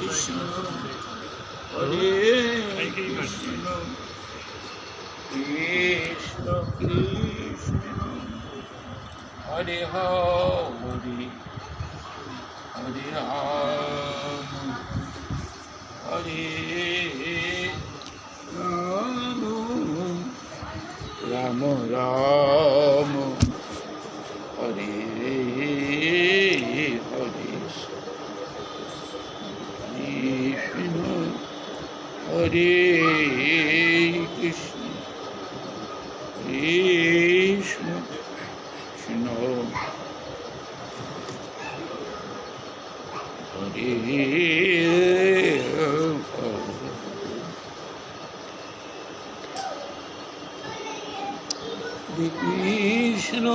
কৃষ্ণ হরে কৃষ্ণ কৃষ্ণ কৃষ্ণ হরে হরে হরে রাম হরে রাম রাম রাম হরে হরে কৃষ্ণ হরে কৃষ্ণ কৃষ্ণ কৃষ্ণ হরে কৃষ্ণ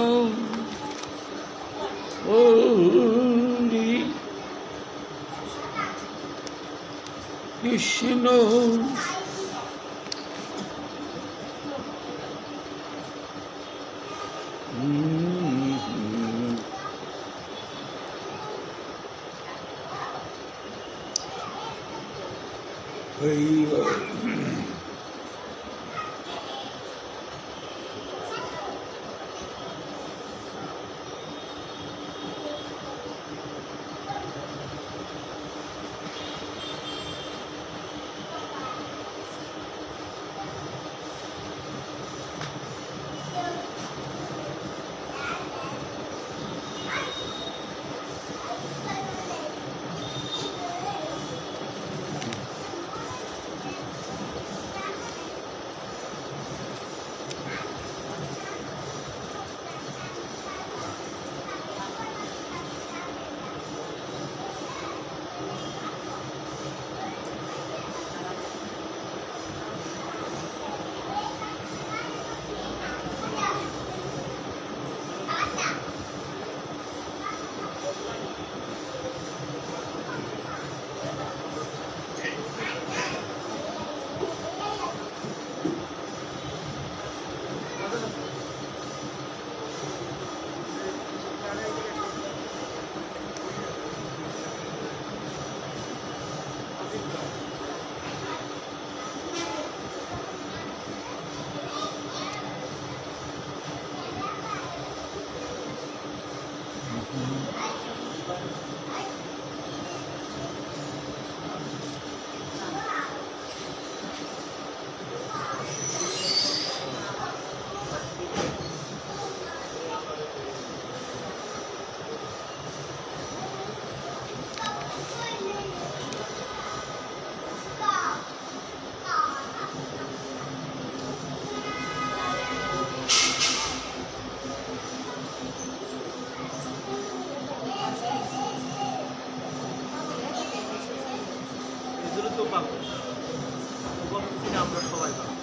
হরে কৃষ্ণ আমরা সবাই পাবো।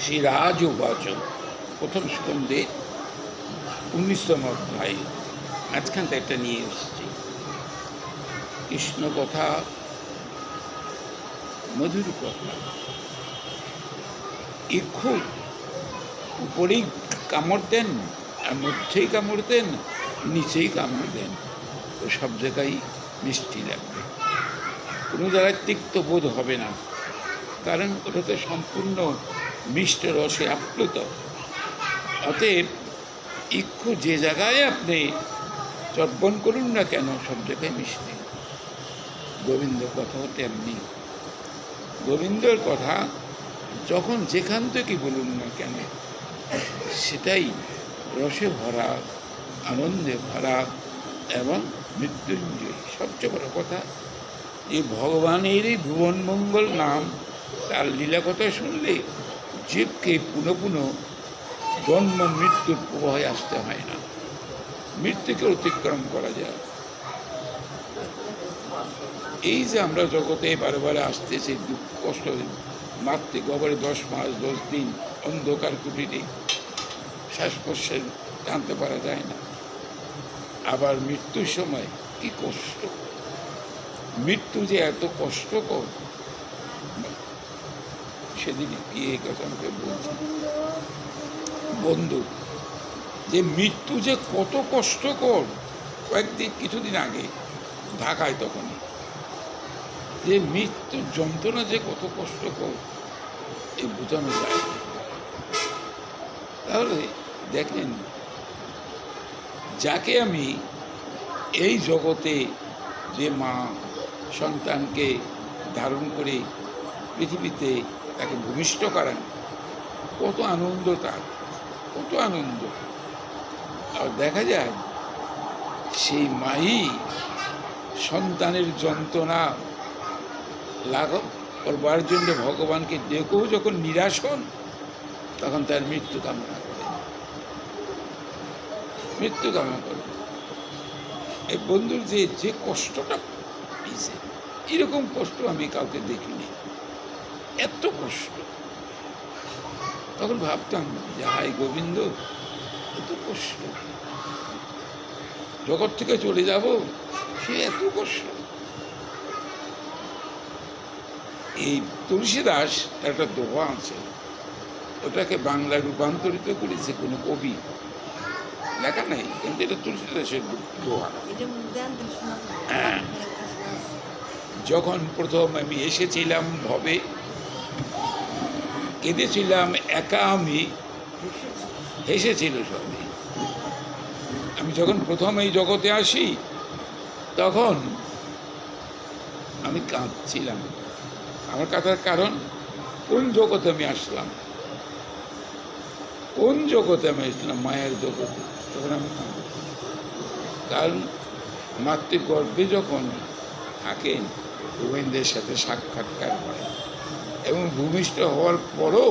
শ্রীরাজ উবাচ প্রথম স্কন্ধে 19তম অধ্যায়। মাঝখান থেকে একটা নিয়ে এসেছি কৃষ্ণ কথা, মধুর কথা। ইক্ষু উপরেই কামড় দেন, আর মধ্যেই কামড় দেন, নিচেই কামড় দেন, তো সব জায়গায় মিষ্টি লাগবে, কোনো জায়গায় তিক্ত বোধ হবে না, কারণ ওটাতে সম্পূর্ণ মিষ্ট রসে আপ্লুত। অতএব ইক্ষু যে জায়গায় আপনি চর্বণ করুন না কেন, সব জায়গায় মিষ্টি। গোবিন্দ কথাও তেমনি। গোবিন্দর কথা যখন যেখান থেকে বলুন না কেন, সেটাই রসে ভরা, আনন্দে ভরা এবং মৃত্যুঞ্জয়। সবচেয়ে বড় কথা যে ভগবানের এই ভুবন মঙ্গল নাম, তার লীলা কথা শুনলে জীবকে পুনঃ পুনঃ জন্ম মৃত্যুর প্রবাহে আসতে হয় না, মৃত্যুকে অতিক্রম করা যায়। এই যে আমরা জগতে বারে বারে আসতেছি, দুঃখ কষ্ট, মাতৃ গহ্বরে 10 মাস 10 দিন অন্ধকার কুটিরে, শ্বাস প্রশ্বাস জানতে পারা যায় না। আবার মৃত্যুর সময় কি কষ্ট, মৃত্যু যে এত কষ্টকর, সেদিন এই কথা আমাকে বলছি বন্ধু, যে মৃত্যু যে কত কষ্টকর। কিছুদিন আগে ঢাকায় তখন যে মৃত্যুর যন্ত্রণা যে কত কষ্টকর এ বোঝানো যায়। তাহলে দেখেন, যাকে আমি এই জগতে, যে মা সন্তানকে ধারণ করে পৃথিবীতে তাকে ভূমিষ্ঠ করেন, কত আনন্দ তার, কত আনন্দ। আর দেখা যায় সেই মাই সন্তানের যন্ত্রণা লাঘব করবার জন্য ভগবানকে ডেকেও যখন নিরাশ হন, তখন তার মৃত্যু কামনা করেন, মৃত্যু কামনা করেন। এই বন্ধুর যে কষ্টটা পেয়েছে, এরকম কষ্ট আমি কাউকে দেখিনি, এত কষ্ট। তখন ভাবতাম যে হায় গোবিন্দ, এত কষ্ট, জগৎ থেকে চলে যাব, সে এত কষ্ট। এই তুলসীদাস একটা দোহা আছে, ওটাকে বাংলায় রূপান্তরিত করেছে কোনো কবি, লেখা নাই, কিন্তু এটা তুলসীদাসের দোহা। হ্যাঁ, যখন প্রথম আমি এসেছিলাম ভবে, কেঁদেছিলাম একা আমি, হেসেছিল সবই। আমি যখন প্রথম এই জগতে আসি, তখন আমি কাঁদছিলাম। আমার কাঁদার কারণ, কোন জগতে আমি আসলাম, কোন জগতে আমি আসলাম, মায়ের জগতে। তখন আমি কাঁদি, কারণ মাতৃগর্ভে যখন থাকেন, গোবিন্দের সাথে সাক্ষাৎকার হয়, এবং ভূমিষ্ঠ হওয়ার পরও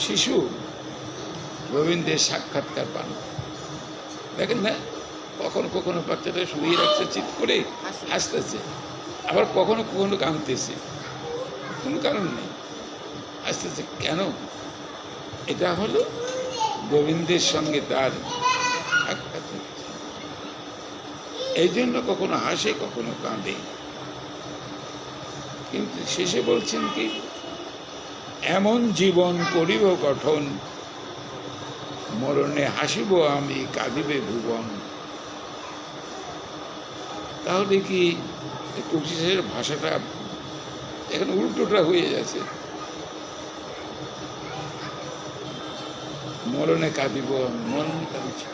শিশু গোবিন্দের সাক্ষাৎকার পান। দেখেন না, কখনো কখনো বাচ্চাটা শুয়ে রাখছে, চিৎ করে হাসতেছে, আবার কখনো কখনো কাঁদতেছে, কোনো কারণ নেই, হাসতেছে কেন? এটা হলো গোবিন্দের সঙ্গে তার সাক্ষাৎ হচ্ছে। এই জন্য কখনো হাসে, কখনো কাঁদে। কিন্তু শেষে বলছেন কি, এমন জীবন করিব গঠন, মরণে হাসিব আমি, কাঁদিবে ভুবন। তাহলে কি তুলসীদাসের ভাষাটা এখন উল্টোটা হয়ে যাচ্ছে, মরণে কাঁদিব, মরণে কাঁদছি,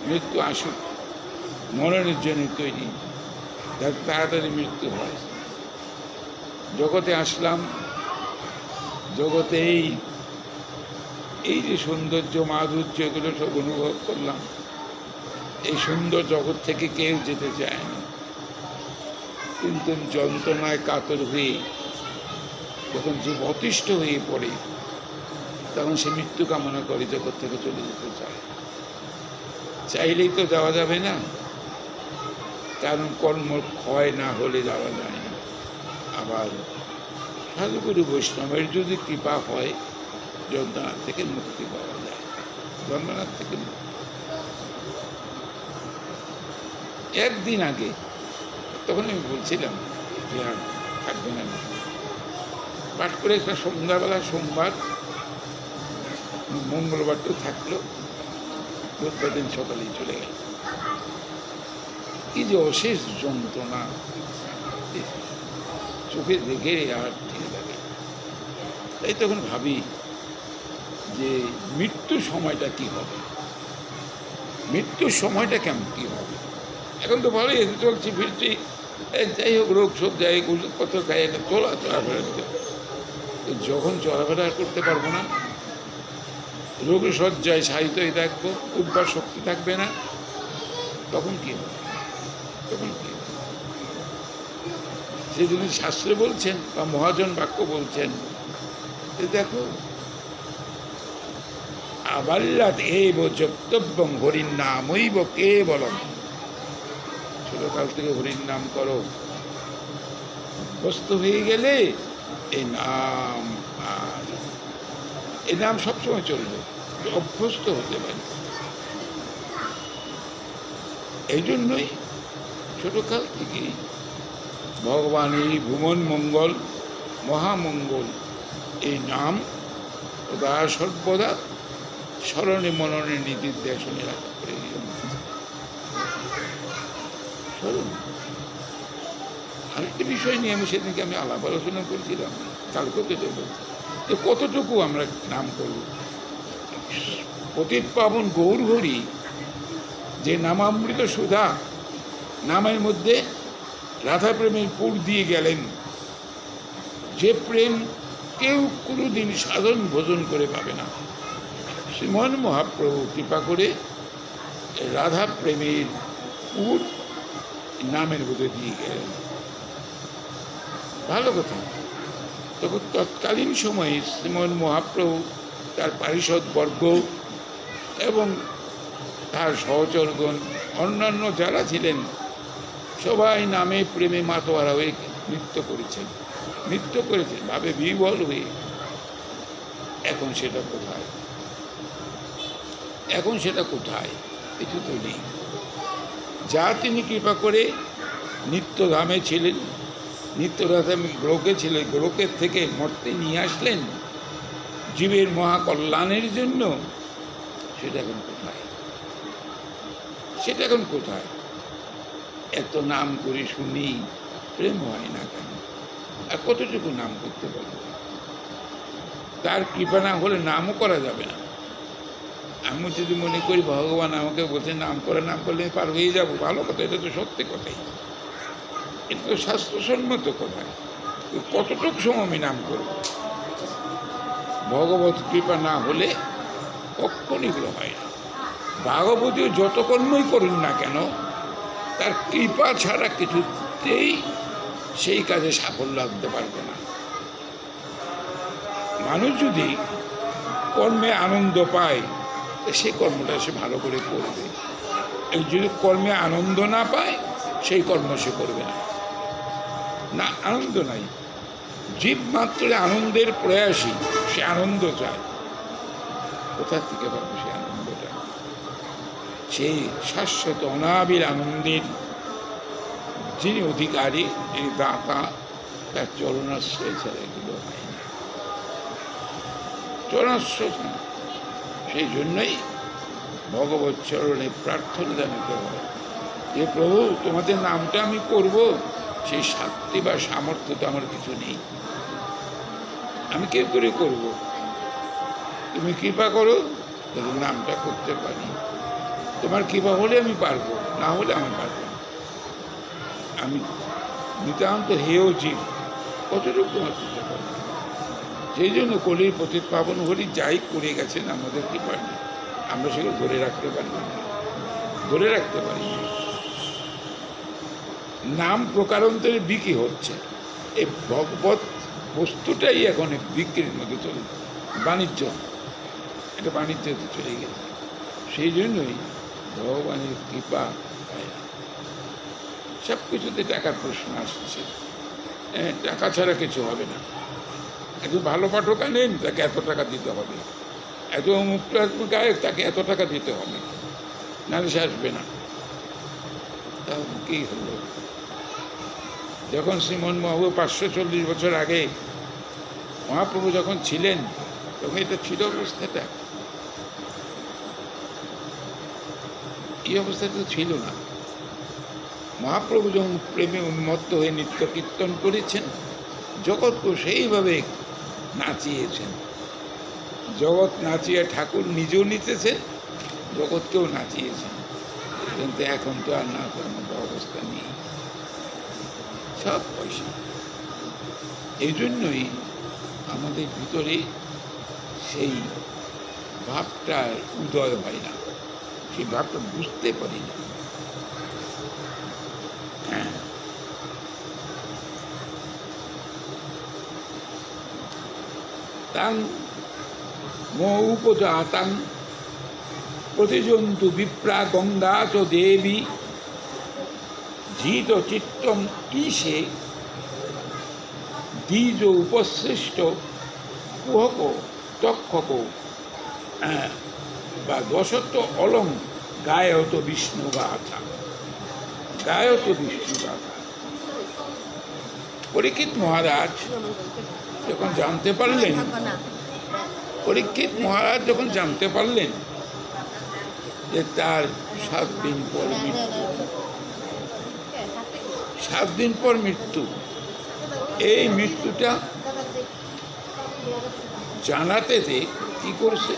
মৃত্যু আসুক, মরণের জন্য তৈরি, যাতে তাড়াতাড়ি মৃত্যু হয়। জগতে আসলাম, জগতে এই যে সৌন্দর্য মাধুর্য, এগুলো সব অনুভব করলাম। এই সুন্দর জগৎ থেকে কেউ যেতে চায় না, কিন্তু যন্ত্রণায় কাতর হয়ে যখন জীব অতিষ্ঠ হয়ে পড়ে, তখন সে মৃত্যু কামনা করে, জগৎ থেকে চলে যেতে চায়। চাইলেই তো যাওয়া যাবে না, কারণ কর্ম ক্ষয় না হলে যাওয়া যায় না। আবার সাধুগুরু বৈষ্ণবের যদি কৃপা হয়, যন্ত্রণার থেকে মুক্তি পাওয়া যায়, যন্ত্রণার থেকে মুক্তি। একদিন আগে তখন আমি বলছিলাম যে আর থাকবে না, পাঠ করে একটা সন্ধ্যাবেলা, সোমবার মঙ্গলবারটা থাকলো, বুধবার দিন সকালেই চলে গেল। কি যে অশেষ যন্ত্রণা, চোখে দেখে আর ঠিক লাগে। তাই তখন ভাবি যে মৃত্যুর সময়টা কি হবে, মৃত্যুর সময়টা কেমন কি হবে। এখন তো ভালোই চলছি ফিরছি, যাই হোক, রোগ শোক যাই, ওষুধপত্র খাই, একটা চলাফেরা। যখন চলাফেরা করতে পারবো না, রোগী শয্যায় শায়িত হয়ে থাকবো, উঠবার শক্তি থাকবে না, তখন কি হবে? তখন কি হবে? সেই জন্য শাস্ত্রে বলছেন বা মহাজন বাক্য বলছেন যে দেখো, আবাল্যাৎ এব জপ্তব্যং হরির নামৈব কেবলম। ছোটকাল থেকে হরির নাম করো, অভ্যস্ত হয়ে গেলে এই নাম আর এই নাম সবসময় চলবে, অভ্যস্ত হতে পারে। এই জন্যই ছোটকাল থেকেই ভগবানের ভুবন মঙ্গল মহামঙ্গল এই নাম সদা সর্বদা স্মরণে মননে নির্দেশনে রাখা প্রয়োজন। স্মরণ আরেকটি বিষয় নিয়ে আমি সেদিনকে আলাপ আলোচনা করেছিলাম, কালকে তো বলছি যে কতটুকু আমরা নাম করব। পতিত পাবন গৌর হরি যে নামামৃত সুধা নামের মধ্যে রাধা প্রেমের পুর দিয়ে গেলেন, যে প্রেম কেউ কোনোদিন সাধন ভোজন করে পাবে না, শ্রীমন মহাপ্রভু কৃপা করে রাধা প্রেমের পুর নামের মধ্যে দিয়ে গেলেন। ভালো কথা। তখন তৎকালীন সময়ে শ্রীমন মহাপ্রভু তার পারিষদ বর্গ এবং তার সহচরগণ অন্যান্য যারা ছিলেন সবাই নামে প্রেমে মাতোয়ারা হয়ে নৃত্য করেছেন ভাবে বিহ্বল হয়ে। এখন সেটা কোথায়? এখন সেটা কোথায়? কিছু তো নেই। যা তিনি কৃপা করে নিত্যধামে ছিলেন, নিত্যধামে গোলকে ছিলেন, গোলকের থেকে মর্তে নিয়ে আসলেন জীবের মহাকল্যাণের জন্য, সেটা এখন কোথায়? সেটা এখন কোথায়? এত নাম করে শুনি প্রেম হয় না কেন? আর কতটুকু নাম করতে পারবো? তার কৃপা না হলে নামও করা যাবে না। আমি যদি মনে করি ভগবান আমাকে বলছে নাম করলে পার হয়ে যাবো, ভালো কথা, এটা তো সত্যি কথাই, এটা তো শাস্ত্রসম্মত কথা। কতটুকু সময় আমি নাম করব? ভগবত কৃপা না হলে কখনই এগুলো হয় না। ভাগবতীয় যত কর্মই করুন না কেন, তার কৃপা ছাড়া কিছুতেই সেই কাজে সাফল্য আনতে পারবে না। মানুষ যদি কর্মে আনন্দ পায়, সেই কর্মটা সে ভালো করে করবে। যদি কর্মে আনন্দ না পায়, সেই কর্ম সে করবে না। না, আনন্দ নাই। জীব মাত্র আনন্দের প্রয়াসী, সে আনন্দ চায়। কোথা থেকে পাবে সে আনন্দটা? সেই শাশ্বত অনাবিল আনন্দের যিনি অধিকারী, যিনি দাতা, তার চরণাশ্রয় ছাড়া এগুলো হয় না। চরণাশ্রয় না। সেই জন্যই ভগবত চরণে প্রার্থনা জানাতে হয় যে প্রভু, তোমাদের নামটা আমি করব, সেই শক্তি বা সামর্থ্য তো আমার কিছু নেই, আমি কে করে করব? তুমি কৃপা করো যদি নামটা করতে পারি। তোমার কৃপা হলে আমি পারবো, না হলে আমি পারবো না। আমি নিতান্ত হেয় জীব, কতটুকু তোমার করতে পারবো? সেই জন্য কলির পতিত পাবন হরি যাই করে গেছেন আমাদের কৃপা নেই, আমরা সেগুলো ধরে রাখতে পারি না, ধরে রাখতে পারি না। নাম প্রকারান্তরে বিক্রি হচ্ছে। এই ভগবত বস্তুটাই এখন বিক্রির মধ্যে চলে, বাণিজ্য, এটা বাণিজ্যতে চলে গেছে। সেই জন্যই ভগবানের কৃপা হয় না। সব কিছুতে টাকার প্রশ্ন আসছে। টাকা ছাড়া কিছু হবে না। একজন ভালো পাঠক আনেন, তাকে এত টাকা দিতে হবে। এত মুক্ত গায়ক, তাকে এত টাকা দিতে হবে, নাহলে সে আসবে না। তাহলে কী হলো? যখন শ্রীমন মহাপ্রভু 540 বছর আগে মহাপ্রভু যখন ছিলেন, তখন এটা ছিল অবস্থাটা। এই অবস্থাটা তো ছিল না। মহাপ্রভু যখন প্রেমে উন্মত্ত হয়ে নিত্য কীর্তন করেছেন, জগৎকে সেইভাবে নাচিয়েছেন। জগৎ নাচিয়ে ঠাকুর নিজেও নিতেছেন, জগৎকেও নাচিয়েছেন। কিন্তু এখন তো আর নাচার মতো অবস্থা নেই, সব পয়সা। এই জন্যই আমাদের ভিতরে সেই ভাবটার উদয় হয় না, সেই ভাবটা বুঝতে পারি না। তাং মৌপজাতাং প্রতিজন্তু বিপ্রা গঙ্গা চ দেবী জিত চিত্তম ঈশে দ্বিজ উপসৃষ্ট কুহক তক্ষক বা দশত্ব অলং গায়ত বিষ্ণু গাথা, গায়ত বিষ্ণু গাথা। পরীক্ষিত মহারাজ যখন জানতে পারলেন, পরীক্ষিত মহারাজ যখন জানতে পারলেন যে তার 7 দিন পর মৃত্যু, 7 দিন পর মৃত্যু, এই মৃত্যুটা জানাতে কি করছে,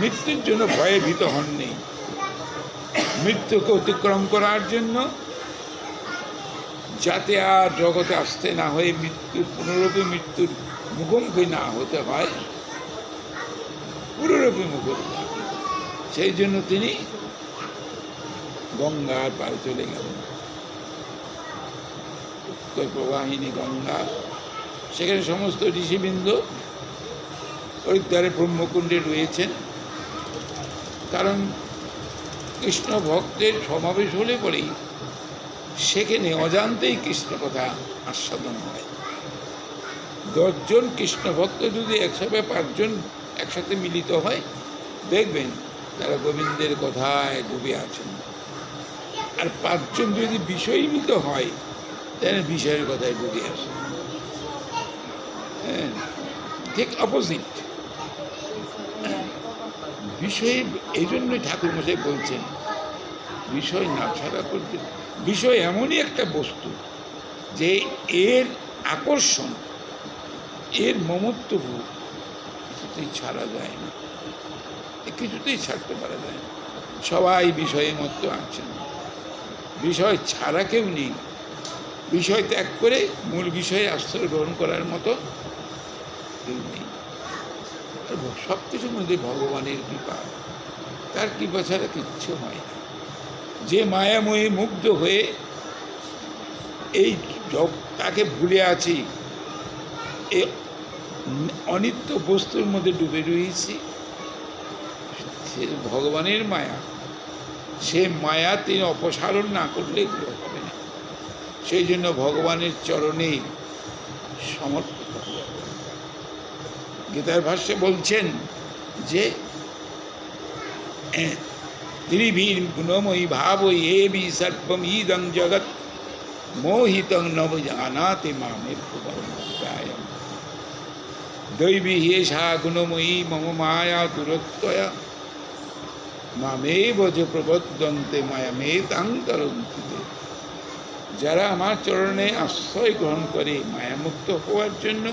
মৃত্যুর জন্য ভয়ে ভীত হননি, মৃত্যুকে অতিক্রম করার জন্য, যাতে আর জগতে আসতে না হয়ে পুনরূপী মৃত্যুর মুখোমুখি না হতে হয়, পুনরূপী মুখোমুখি, সেই জন্য তিনি গঙ্গার পাড়ে চলে গেলেন। উত্তর প্রবাহিনী গঙ্গা, সেখানে সমস্ত ঋষিবৃন্দ হরিদ্বারে ব্রহ্মকুণ্ডে রয়েছেন। কারণ কৃষ্ণ ভক্তের সমাবেশ হলে পরেই সেখানে অজান্তেই কৃষ্ণ কথা আস্বাদন হয়। 10 জন কৃষ্ণ ভক্ত যদি 105 জন একসাথে মিলিত হয়, দেখবেন তারা গোবিন্দের কথায় ডুবে আছেন। আর 5 জন যদি বিষয়ীভূত হয়, তাহলে বিষয়ের কথায় ডুবে আসে। হ্যাঁ, ঠিক অপোজিট বিষয়। এই জন্যই ঠাকুরমশাই বলছেন বিষয় না ছাড়া পর্যন্ত, বিষয় এমনই একটা বস্তু যে এর আকর্ষণ, এর মমত্ববোধ কিছুতেই ছাড়া যায় না, কিছুতেই ছাড়তে পারা যায় না। সবাই বিষয়ে মত্ত আছেন, বিষয় ছাড়া কেউ নেই। বিষয় ত্যাগ করে মূল বিষয়ে আশ্রয় গ্রহণ করার মতো কেউ নেই। সব কিছুর মধ্যে ভগবানের কৃপা, তার কৃপা ছাড়া কিচ্ছু হয় না। যে মায়াময়ী মুগ্ধ হয়ে এই তাকে ভুলে আছি, এই অনিত্য বস্তুর মধ্যে ডুবে রয়েছি, সে ভগবানের মায়া। সে মায়া তিনি অপসারণ না করলে এগুলো হবে না। সেই জন্য ভগবানের চরণে সমর্পিত হবে। গীতার ভাষ্যে বলছেন যে ত্রিভীর গুণময়ী ভাবই এবি সর্বম ইদং জগৎ মোহিতং নব জানাতে মামে প্রবর্তয়াম দৈবী হেষা গুণময়ী মম মায়া দুরত্বয়া মামেব যে প্রবর্তন্তে মায়ামে তাং তরন্তি। যারা আমার চরণে আশ্রয় গ্রহণ করে মায়ামুক্ত হওয়ার জন্য,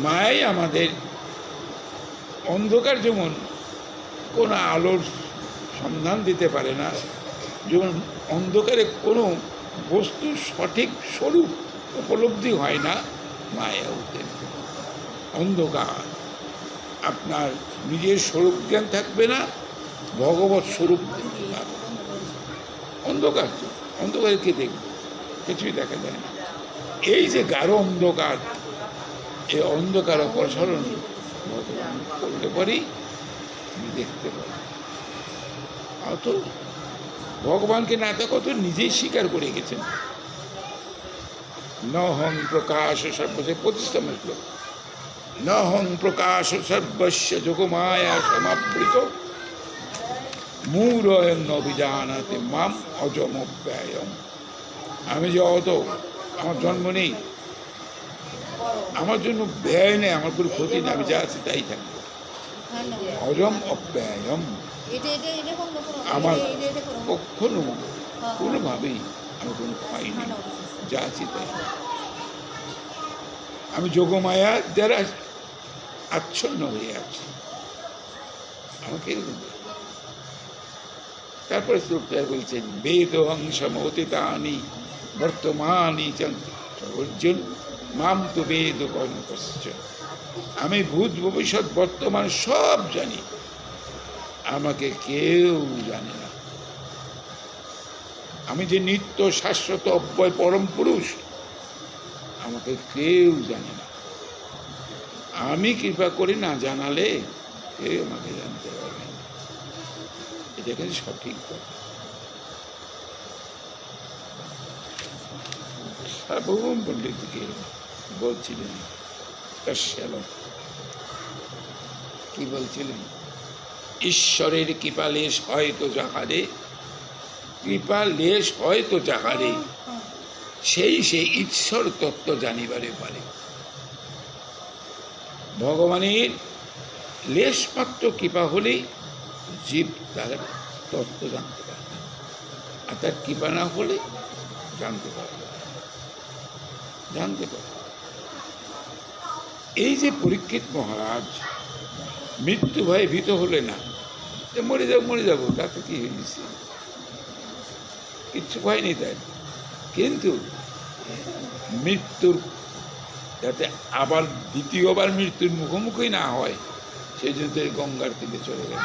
মায়াই আমাদের অন্ধকার যেমন কোনো আলোর সন্ধান দিতে পারে না, যেমন অন্ধকারে কোনো বস্তুর সঠিক স্বরূপ উপলব্ধি হয় না, মায়াও তেমনি। অন্ধকার, আপনার নিজের স্বরূপ জ্ঞান থাকবে না, ভগবৎ স্বরূপ অন্ধকার। অন্ধকারে কে দেখবে? কিছুই দেখা যায় না। এই যে গাঢ় অন্ধকার, এই অন্ধকার অপসারণ ভগবান করতে পারি, আমি দেখতে পারি। অত ভগবানকে না থাকা তো নিজেই স্বীকার করে গেছেন। নহং প্রকাশ সর্বস্য, প্রতিষ্ঠা শ্লোক, নহং প্রকাশ সর্বস্য যোগমায়া সমাবৃত মূঢ়য়ং অভিজানাতে মাম অজমব্যয়ম। আমি যে অত, আমার জন্ম নেই, আমার জন্য ব্যয় নেই, আমার কোনো ক্ষতি নেই, আমি যা আছি তাই থাকবো। অজম অব্যয়ম, আমার কখনো কোনোভাবেই আমি কোনো ক্ষয় নেই, যা আছি তাই। আমি যোগমায়া দ্বারা আচ্ছন্ন হয়ে আছি, আমাকে। তারপরে শ্লোকটা বলছেন বেদহং সমতিতানি বর্তমানি অর্জুন মাম তো বেদ কর্মকশ্চ। আমি ভূত ভবিষ্যৎ বর্তমান সব জানি, আমাকে কেউ জানে না। আমি যে নিত্য শাশ্বত অব্যয় পরম পুরুষ, আমাকে কেউ জানে না। আমি কৃপা করি না জানালে কেউ আমাকে জানতে পারবে না। এটা কিন্তু সঠিক কথা। সার্বভৌম পণ্ডিতকে বলছিলেন কাশ্যপ, কি বলছিলেন? ঈশ্বরের কৃপা লেশ হয়তো যাহারে, কৃপা লেশ হয়তো যাহারে, সেই সে ঈশ্বর তত্ত্ব জানিবারে পারে। ভগবানের লেশমাত্র কৃপা হলেই জীব তার তত্ত্ব জানতে পারবে, আর তার কৃপা না হলে জানতে পারবে। এই যে পরীক্ষিত মহারাজ মৃত্যু ভয়ে ভীত হলে না, যে মরে যাবো তাতে কি হয়েছে, কিচ্ছু হয়নি তাই। কিন্তু মৃত্যুর যাতে আবার দ্বিতীয়বার মৃত্যুর মুখোমুখি না হয়, সেই জন্য গঙ্গার তীরে চলে গেল।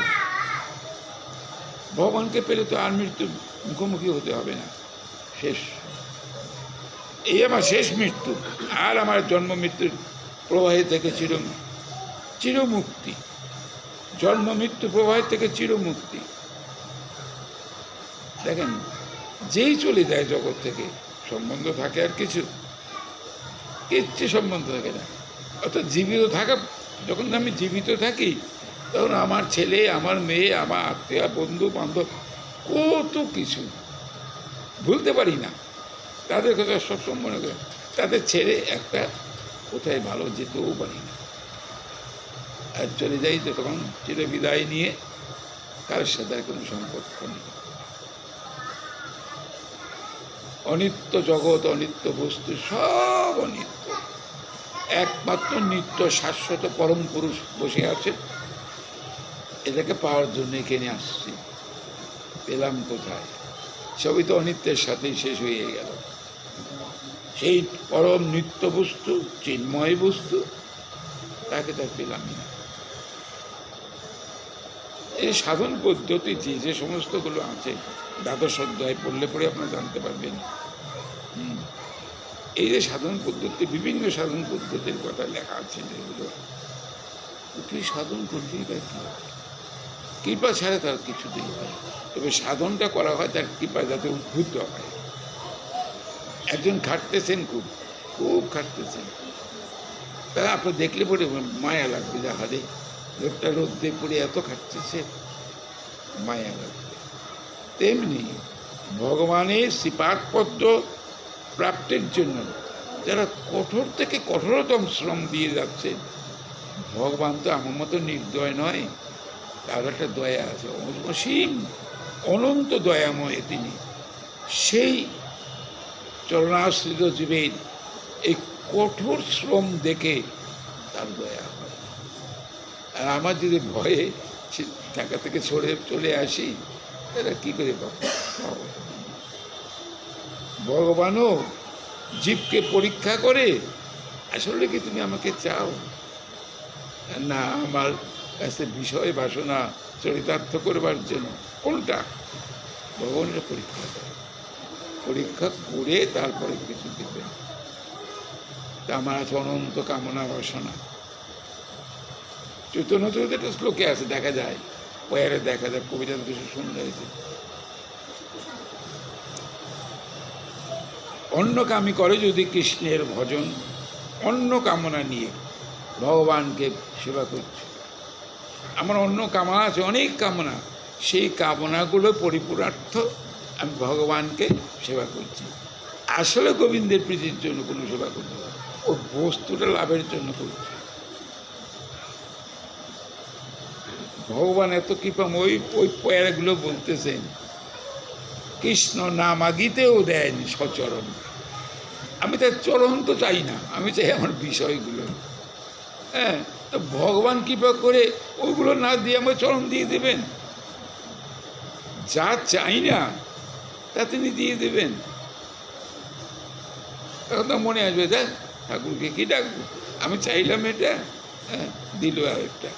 ভগবানকে পেলে তো আর মৃত্যুর মুখোমুখি হতে হবে না, শেষ। এই আমার শেষ মৃত্যু, আর আমার জন্ম মৃত্যুর প্রবাহে থেকে চিরমুক্তি, জন্ম মৃত্যু প্রবাহের থেকে চিরমুক্তি। দেখেন, যেই চলে যায় জগৎ থেকে, সম্বন্ধ থাকে আর কিচ্ছু সম্বন্ধ থাকে না। অর্থাৎ জীবিত থাকা, যখন আমি জীবিত থাকি তখন আমার ছেলে, আমার মেয়ে, আমার আত্মীয়, বন্ধু বান্ধব, কত কিছু ভুলতে পারি না, তাদের কথা সবসময় মনে করে। তাদের ছেড়ে একটা কোথায় ভালো যেতেও পারি না। আর চলে যাই তো তখন চিরবিদায় নিয়ে, কারোর সাথে আর কোনো সম্পর্ক নেই। অনিত্য জগৎ, অনিত্য বস্তু, সব অনিত্য। একমাত্র নিত্য শাশ্বত পরম পুরুষ বসে আছে, এটাকে পাওয়ার জন্য এখানে আসছি। পেলাম কোথায়? সবই তো অনিত্যের সাথেই শেষ হয়ে গেল। সেই পরম নিত্য বস্তু, চিন্ময় বস্তু, তাকে তার পেলামই না। এই সাধন পদ্ধতি যে সমস্তগুলো আছে, দ্বাদশ অধ্যায় পড়লে পরে আপনারা জানতে পারবেন। এই যে সাধন পদ্ধতি, বিভিন্ন সাধন পদ্ধতির কথা লেখা আছে, যেগুলো তুই সাধন করবি বা কি, কৃপা ছাড়া তার কিছুতেই হয়। তবে সাধনটা করা হয় তার কৃপা যাতে উদ্বুদ্ধ হয়। একজন খাটতেছেন, খুব খাটতেছেন, তারা আপনার দেখলে পরে মায়া লাগবে, যাহারে লোকটা রোদ্দে পড়ে এত খাটতেছে, মায়া লাগবে। তেমনি ভগবানের শ্রীপাদপদ্ম প্রাপ্তির জন্য যারা কঠোর থেকে কঠোরতম শ্রম দিয়ে যাচ্ছে, ভগবান তো আমার মতো নির্দয় নয়, তার একটা দয়া আছে, অসীম অনন্ত দয়াময় তিনি। সেই চরণাশ্রিত জীবের এই কঠোর শ্রম দেখে তার দয়া হয়। আর আমার যদি ভয়ে ঢাকা থেকে চলে আসি, এরা কী করে পাবো? ভগবানও জীবকে পরীক্ষা করে, আসলে কি তুমি আমাকে চাও না আমার কাছে বিষয় বাসনা চরিতার্থ করবার জন্য? কোনটা? ভগবানের পরীক্ষা করে, পরীক্ষা করে তারপরে কিছু দেবেন। তা আমার আছে অনন্ত কামনা বাসনা। চৈতন্য চরিত্রে শ্লোকে আছে, দেখা যায়, পয়ারে দেখা যায়, কবিতাটা কিছু সুন্দর হয়েছে। অন্য কামি করে যদি কৃষ্ণের ভজন, অন্য কামনা নিয়ে ভগবানকে সেবা করছে। আমার অন্য কামনা আছে, অনেক কামনা, সেই কামনাগুলো পরিপূর্ণার্থ আমি ভগবানকে সেবা করছি। আসলে গোবিন্দের প্রীতির জন্য কোনো সেবা করতে হবে, ওই বস্তুটা লাভের জন্য করছি। ভগবান এত কৃপা, ওই পয়ারগুলো বলতেছেন, কৃষ্ণ না মাগিতেও দেন সচরণ। আমি তার চরণ তো চাই না, আমি চাই আমার বিষয়গুলো। হ্যাঁ, তো ভগবান কৃপা করে ওইগুলো না দিয়ে আমার চরণ দিয়ে দেবেন। যা চাই না তা তিনি দিয়ে দেবেন। তখন তো মনে আসবে, দেখ ঠাকুরকে কি ডাকবো, আমি চাইলাম এটা, হ্যাঁ দিল আরেকটা,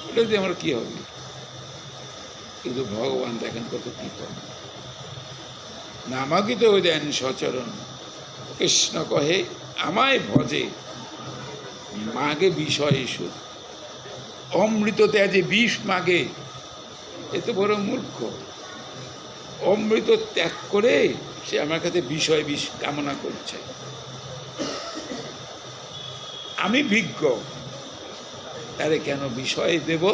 ওটা দিয়ে আমার কী হবে? কিন্তু ভগবান দেখেন কত কৃপা। নামাগিত দেন সচরণ, কৃষ্ণ কহে আমায় ভজে, মাগে বিষয় সুখ, অমৃত ত্যাগে বিষ মাগে, এ তো বড় মূর্খ। অমৃত ত্যাগ করে সে আমার কাছে বিষয় বিষ কামনা করছে। আমি বিজ্ঞ, তারে কেন বিষয় দেব?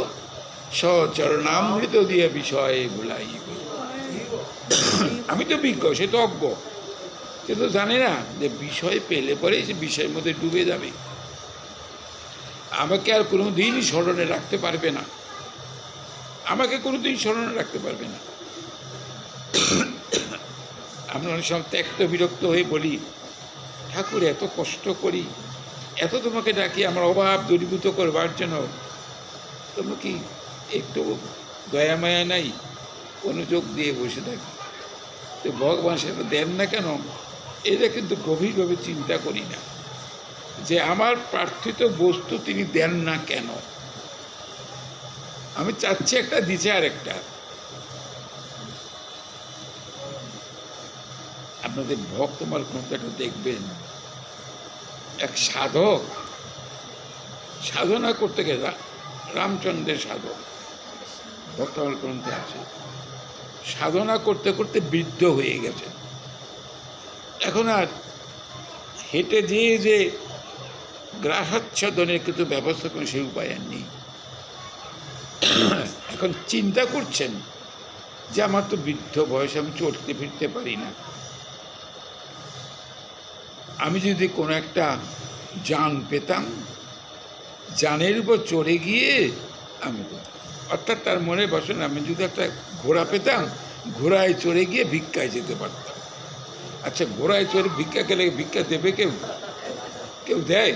সচরণামৃত দিয়ে বিষয় ভুলাইব। আমি তো বিজ্ঞ, সে তো অজ্ঞ, সে তো জানে না যে বিষয় পেলে পরে সে বিষয়ের মধ্যে ডুবে যাবে, আমাকে আর কোনো দিনই স্মরণে রাখতে পারবে না, আমাকে কোনো দিন স্মরণে রাখতে পারবে না। আমরা অনেক সময় ত্যক্ত বিরক্ত হয়ে বলি, ঠাকুর এত কষ্ট করি, এত তোমাকে ডাকি আমার অভাব দূরীভূত করবার জন্য, তোমরা কি একটু দয়া মায়া নাই? অনুযোগ দিয়ে বসে থাকি, তো ভগবান সেটা দেন না কেন? এটা কিন্তু গভীরভাবে চিন্তা করি না যে আমার প্রার্থিত বস্তু তিনি দেন না কেন। আমি চাচ্ছি একটা, দিচ্ছে আর একটা। আপনাদের ভক্তমাল গ্রন্থটা দেখবেন, এক সাধক সাধনা করতে গেলে, রামচন্দ্রের সাধক ভক্তমাল গ্রন্থে আছে, সাধনা করতে করতে বৃদ্ধ হয়ে গেছে, এখন আর হেঁটে যেয়ে যে গ্রাসাচ্ছাদনের কিন্তু ব্যবস্থা করে সেই উপায় আর নেই। এখন চিন্তা করছেন যে আমার তো বৃদ্ধ বয়স, আমি চলতে ফিরতে পারি না, আমি যদি কোনো একটা যান পেতাম, যানের উপর চড়ে গিয়ে আমি, অর্থাৎ তার মনে বসেন, আমি যদি একটা ঘোড়া পেতাম, ঘোড়ায় চড়ে গিয়ে ভিক্ষায় যেতে পারতাম। আচ্ছা, ঘোড়ায় চড়ে ভিক্ষা গেলে ভিক্ষা দেবে কেউ? কেউ দেয়?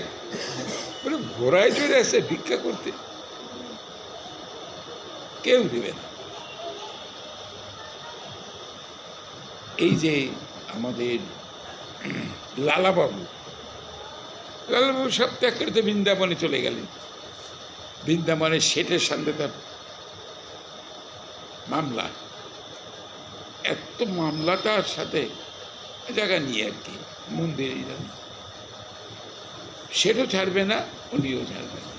বলে ঘোড়ায় চড়ে আসে ভিক্ষা করতে, কেউ দেবে না। এই যে আমাদের লালাবাবু, লালাবাবু সব ত্যাগ করে তো বৃন্দাবনে চলে গেলেন। বৃন্দাবনের শেঠের সামনে তার মামলা, এত মামলাটার সাথে জায়গা নিয়ে আর কি, মন্দিরে যান, সেটাও ছাড়বে না, উনিও ছাড়বে না।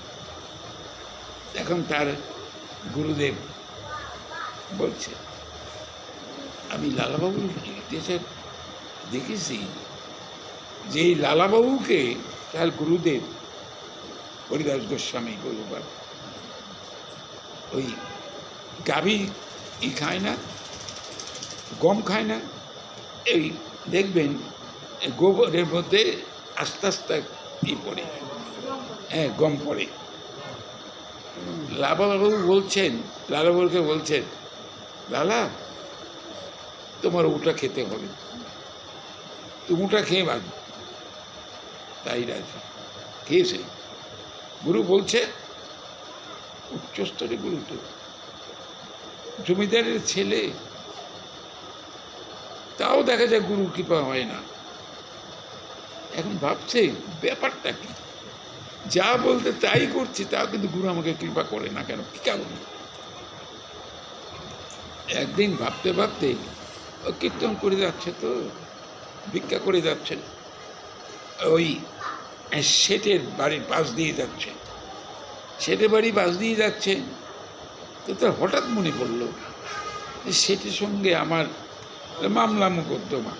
এখন তার গুরুদেব বলছে, আমি লালাবাবুর ইতিহাসে দেখেছি যে এই লালাবাবুকে তার গুরুদেব হরিদাস গোস্বামী বলবার, ওই গাভী খায় না, গম খায় না, এই দেখবেন গোবরের মধ্যে আস্তে আস্তে পড়ে, হ্যাঁ গম পড়ে। লালাবাবু বলছেন, লালাবাবুকে বলছেন, লালা তোমার ওটা খেতে হবে, তুমি ওটা খেয়ে বাঁধো। তাই রাজি খেয়েছে। গুরু বলছে, উচ্চস্তরে গুরু তো, জমিদারের ছেলে, তাও দেখা যায় গুরু কৃপা হয় না। এখন ভাবছে ব্যাপারটা কি, যা বলতে তাই করছে, তাও কিন্তু গুরু আমাকে কৃপা করে না কেন, কি কারণ? একদিন ভাবতে ভাবতে কীর্তন করে যাচ্ছে, তো ভিক্ষা করে যাচ্ছেন, ওই শেঠের বাড়ির পাশ দিয়ে যাচ্ছে, শেঠের বাড়ি পাশ দিয়ে যাচ্ছে, তো তার হঠাৎ মনে পড়ল যে শেঠের সঙ্গে আমার মামলা মোকদ্দমা,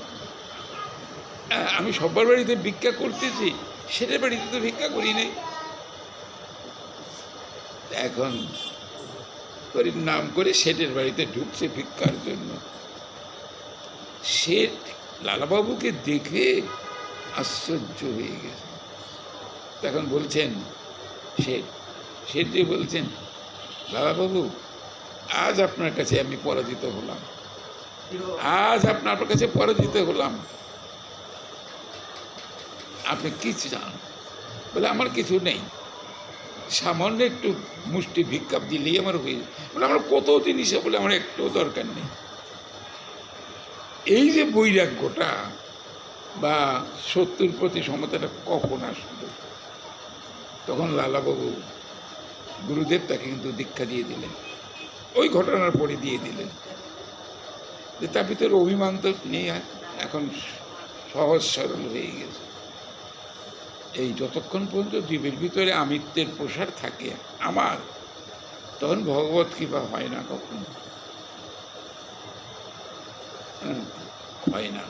আমি সবার বাড়িতে ভিক্ষা করতেছি, শেঠের বাড়িতে তো ভিক্ষা করি নাই। এখন হরির নাম করে শেঠের বাড়িতে ঢুকছে ভিক্ষার জন্য। শেঠ লালাবাবুকে দেখে আশ্চর্য হয়ে গেছে। তখন বলছেন শেঠ যে বলছেন, লালাবাবু আজ আপনার কাছে আমি পরাজিত হলাম, আজ আপনার কাছে পরাজিত হলাম, আপনি কি চান? বলে আমার কিছু নেই, সামান্য একটু মুষ্টি ভিক্ষা দিলেই আমার হয়ে, বলে আমার কত জিনিস, বলে আমার একটু দরকার নেই। এই যে বৈরাগ্যটা বা সত্যের প্রতি সমতাটা কখন আসলো? তখন লালাবাবু গুরুদেব তাকে কিন্তু দীক্ষা দিয়ে দিলেন, ওই ঘটনার পরে দিয়ে দিলেন, যে তার ভিতরে অভিমান তো নেই, এখন সহজ সরল হয়ে গেছে। এই যতক্ষণ পর্যন্ত জীবের ভিতরে আমিত্বের প্রসার থাকে আমার, তখন ভগবত কৃপা হয় না, কখনো হয় না।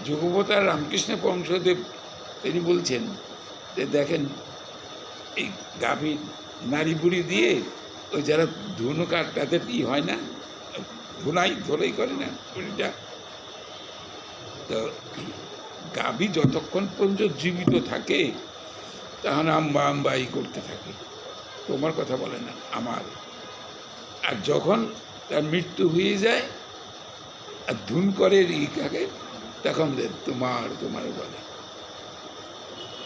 যোগবতার রামকৃষ্ণ পরমহংসদেব তিনি বলছেন যে দেখেন, এই গাভীর নারী বুড়ি দিয়ে ওই যারা ধনুকার তাদের হয় না, ধোলাই করে না শরীরটা। তো গাভী যতক্ষণ পর্যন্ত জীবিত থাকে তখন আম্বা আম্বাই করতে থাকে, তোমার কথা বলে না, আমার। আর যখন তার মৃত্যু হয়ে যায় আর ধুন করে রিকাকে, তখন তোমার তোমার বলে,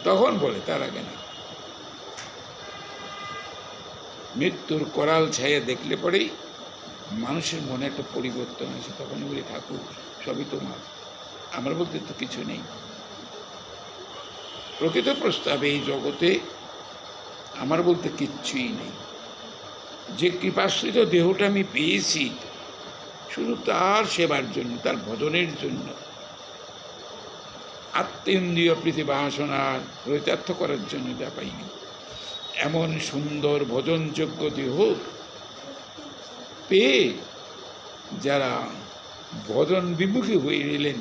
তখন বলে, তার আগে না। মৃত্যুর করাল ছায়া দেখলে পরেই মানুষের মনে একটা পরিবর্তন আছে, তখনই বলি ঠাকুর সবই তোমার, আমার বলতে তো কিছু নেই। প্রকৃত প্রস্তাবে এই জগতে আমার বলতে কিচ্ছুই নেই। যে কৃপাশ্রিত দেহটা আমি পেয়েছি শুধু তার সেবার জন্য, তার ভজনের জন্য, আত্মেন্দ্রিয় প্রীতিবাসনার চরিতার্থ করার জন্য যা পাইনি। এমন সুন্দর ভজনযোগ্য দেহ পেয়ে যারা ভজন বিমুখী হয়ে এলেন,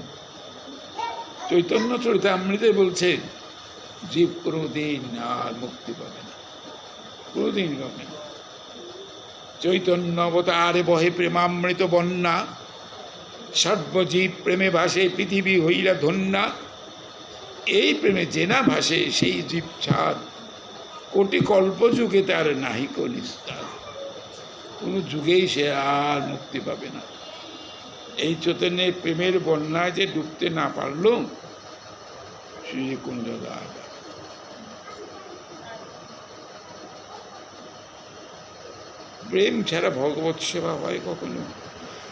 চৈতন্য চরিতামৃতে বলছে জীব কোনোদিন আর মুক্তি পাবে না, কোনোদিন পাবে না। চৈতন্য অবতারে বহে প্রেমামৃত বন্যা, সর্বজীব প্রেমে ভাসে পৃথিবী হইলা ধন্যা। এই প্রেমে যে না ভাসে সেই জীব ছাড়, কোটি কল্প যুগে তার নাহিক নিস্তার। কোনো যুগেই সে আর মুক্তি পাবে না। এই চৈতন্যের প্রেমের বন্যায় যে ডুবতে না পারল, সে কোন জায়গা। প্রেম ছাড়া ভগবত সেবা হয় কখনো?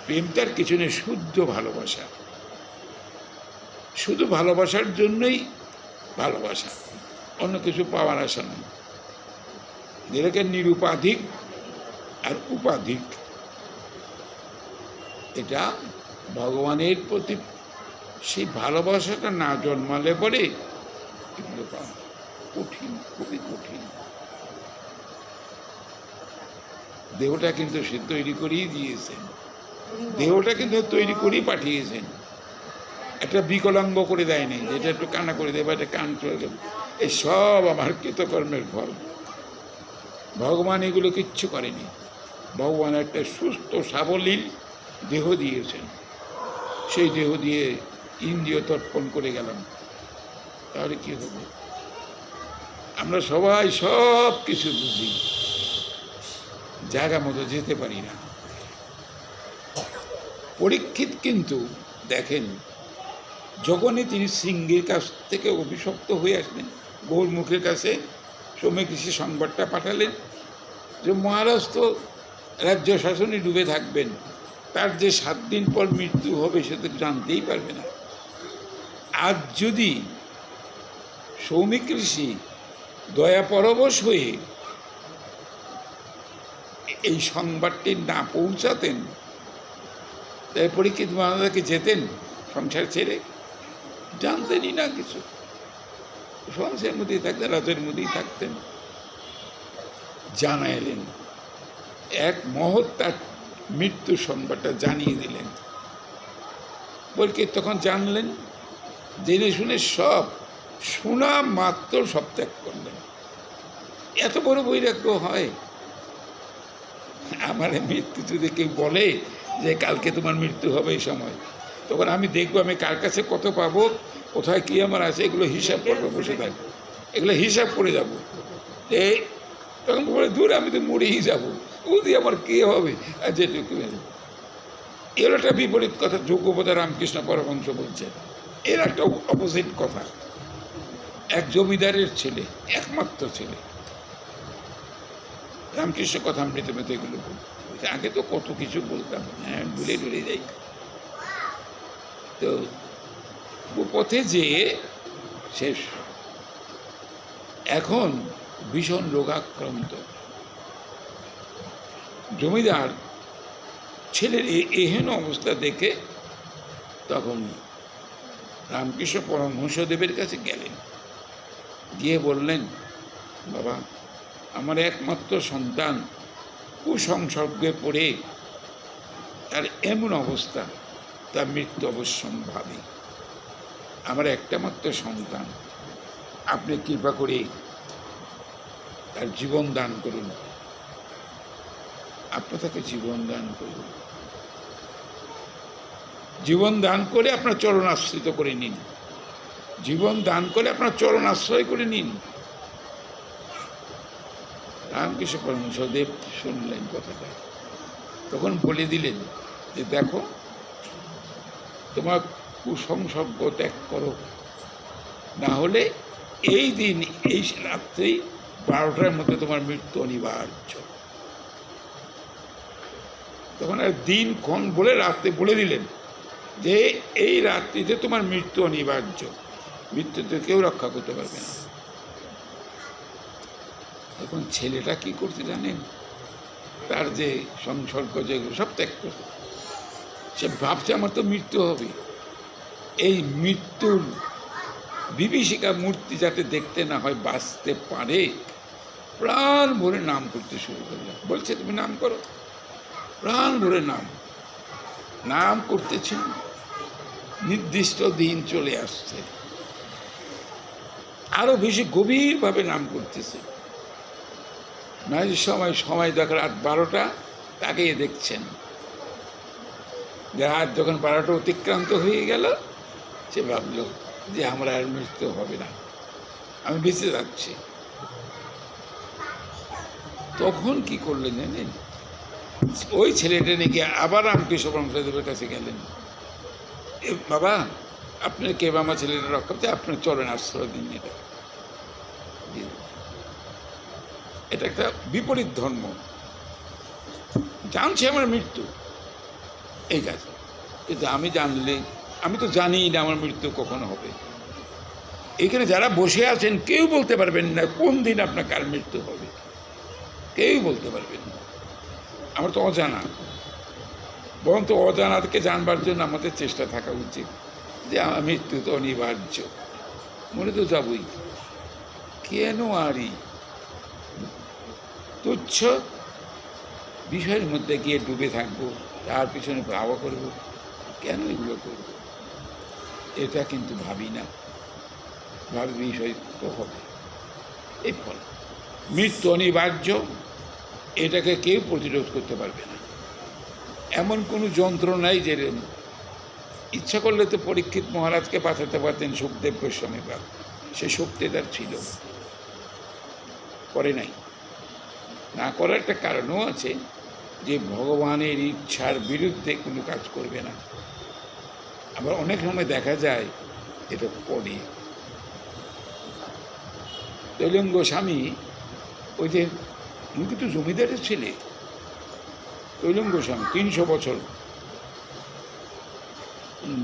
প্রেম তার কিছু নেই, শুদ্ধ ভালোবাসা, শুধু ভালোবাসার জন্যই ভালোবাসা, অন্য কিছু পাওয়ার আশা নেই। যেটাকে নিরুপাধিক আর উপাধিক, এটা ভগবানের প্রতি সেই ভালোবাসাটা না জন্মালে পরে এগুলো পাওয়া কঠিন, খুবই কঠিন। দেহটা কিন্তু সে তৈরি করেই দিয়েছেন, দেহটা কিন্তু তৈরি করেই পাঠিয়েছেন, একটা বিকলাঙ্গ করে দেয়নি, যেটা একটু কান্না করে দেয় বা একটা কান চলে গেল, এই সব আমার কৃতকর্মের ফল। ভগবান এগুলো কিচ্ছু করেনি। ভগবান একটা সুস্থ সাবলীল দেহ দিয়েছেন, সেই দেহ দিয়ে ইন্দ্রিয় তর্পণ করে গেলাম, তাহলে কি হবে? আমরা সবাই সব কিছু বুঝি, জায়গা মতো যেতে পারি না। পরীক্ষিত কিন্তু দেখেন, যখনই তিনি সিংহের কাছ থেকে অভিশপ্ত হয়ে আসলেন, গৌরমুখের কাছে সৌমিক ঋষি সংবাদটা পাঠালেন যে মহারাজ তো রাজ্য শাসনে ডুবে থাকবেন, তার যে 7 দিন পর মৃত্যু হবে সে তো জানতেই পারবে না। আজ যদি সৌমিক ঋষি দয়া পরবশ হয়ে এই সংবাদটি না পৌঁছাতেন, তাই পরীক্ষিত মহারাজকে যেতেন সংসার ছেড়ে, জানতেনই না কিছু, সংসারের মধ্যেই থাকতেন, রাতের মধ্যেই থাকতেন। জানাইলেন, এক মহৎ তার মৃত্যুর সংবাদটা জানিয়ে দিলেন। পরীক্ষিত তখন জানলেন, জেনে শুনে সব শোনা মাত্র সব ত্যাগ করলেন। এত বড় বৈরাগ্য হয়? আমার মৃত্যু যদি কেউ বলে যে কালকে তোমার মৃত্যু হবে এই সময়, তখন আমি দেখবো আমি কার কাছে কত পাবো, কোথায় কী আমার আছে, এগুলো হিসাব করবো, বসে থাকবো, এগুলো হিসাব করে যাবো। এই তখন বলে দূর, আমি তো মরেই যাবো, ও দিয়ে আমার কে হবে? আর যেটুকু এর একটা বিপরীত কথা যোগ্যবতা রামকৃষ্ণ পরমহংস বলছেন। এর একটা অপোজিট কথা। এক জমিদারের ছেলে, একমাত্র ছেলে, রামকৃষ্ণ কথা মৃত মৃত এগুলো বলতে, আগে তো কত কিছু বলতাম, হ্যাঁ ভুলে টুলে যাই। তো পথে যেয়ে শেষ, এখন ভীষণ রোগাক্রান্ত। জমিদার ছেলের এহেন অবস্থা দেখে তখন রামকৃষ্ণ পরমহংসদেবের কাছে গেলেন, গিয়ে বললেন, বাবা, আমার একমাত্র সন্তান কুসংসর্গে পড়ে তার এমন অবস্থা, তার মৃত্যু অবশ্যম্ভাবী। আমার একটা মাত্র সন্তান, আপনি কৃপা করে তার জীবন দান করুন, আপনি তাকে জীবন দান করুন, জীবন দান করে আপনার চরণ আশ্রিত করে নিন, জীবন দান করে আপনার চরণ আশ্রয় করে নিন। রামকৃষ্ণ পরমহংসদেব শুনলেন কথাটা, তখন বলে দিলেন যে দেখো, তোমার কুসংসর্গ ত্যাগ করো, না হলে এই দিন এই রাত্রেই 12টার মধ্যে তোমার মৃত্যু অনিবার্য। তখন আর দিন ক্ষণ বলে রাত্রে বলে দিলেন যে এই রাত্রিতে তোমার মৃত্যু অনিবার্য, মৃত্যুতে কেউ রক্ষা করতে পারবে না। এখন ছেলেটা কি করতে জানেন, তার যে সংসর্গ যেগুলো সব ত্যাগ করবে, সে ভাবছে আমার তো মৃত্যু হবে, এই মৃত্যুর বিভীষিকা মূর্তি যাতে দেখতে না হয়, বাঁচতে পারে, প্রাণ ভরে নাম করতে শুরু করলো। বলছে তুমি নাম করো, প্রাণ ভরে নাম করতেছেন। নির্দিষ্ট দিন চলে আসছে, আরো বেশি গভীরভাবে নাম করতেছে। নয় সময় দেখো রাত 12টা, তাকে দেখছেন রাত যখন 12টা অতিক্রান্ত হয়ে গেল, সে ভাবল যে আমার আর মৃত্যু হবে না, আমি বেঁচে যাচ্ছি। তখন কি করলেন জানেন, ওই ছেলেটা নাকি আবার রামকৃষ্ণ পরমহংসদেবের কাছে গেলেন, বাবা, আপনার কে আমার ছেলেটা রক্ষা করতে, আপনার চরণ আশ্রয় দিন। এটা একটা বিপরীত ধর্ম, জানছে আমার মৃত্যু এই কাজ, কিন্তু আমি জানলে, আমি তো জানি না আমার মৃত্যু কখন হবে। এখানে যারা বসে আছেন কেউ বলতে পারবেন না কোন দিন আপনার কার মৃত্যু হবে, কেউ বলতে পারবেন না। আমার তো অজানা, বরঞ্চ অজানাকে জানবার জন্য আমাদের চেষ্টা থাকা উচিত যে আমার মৃত্যু তো অনিবার্য, মনে তো যাবই, কেন আরই তুচ্ছ বিষয়ের মধ্যে গিয়ে ডুবে থাকবো, তার পিছনে ভাবা করব, কেন এগুলো করব? এটা কিন্তু ভাবি না, ভাবি বিষয় তো হবে। এই ফল মৃত্যু অনিবার্য, এটাকে কেউ প্রতিরোধ করতে পারবে না। এমন কোনো যন্ত্র নাই যে, ইচ্ছা করলে তো পরীক্ষিত মহারাজকে পাঠাতে পারতেন সুখদেব গোস্বামী বাগ, সে শক্তি তার ছিল, করে নাই। না করার একটা কারণও আছে, যে ভগবানের ইচ্ছার বিরুদ্ধে কোনো কাজ করবে না। আবার অনেক সময় দেখা যায় এটা করে। তৈলঙ্গ স্বামী, ওই যে উনি কিন্তু জমিদারের ছেলে, তৈলঙ্গ স্বামী 300 বছর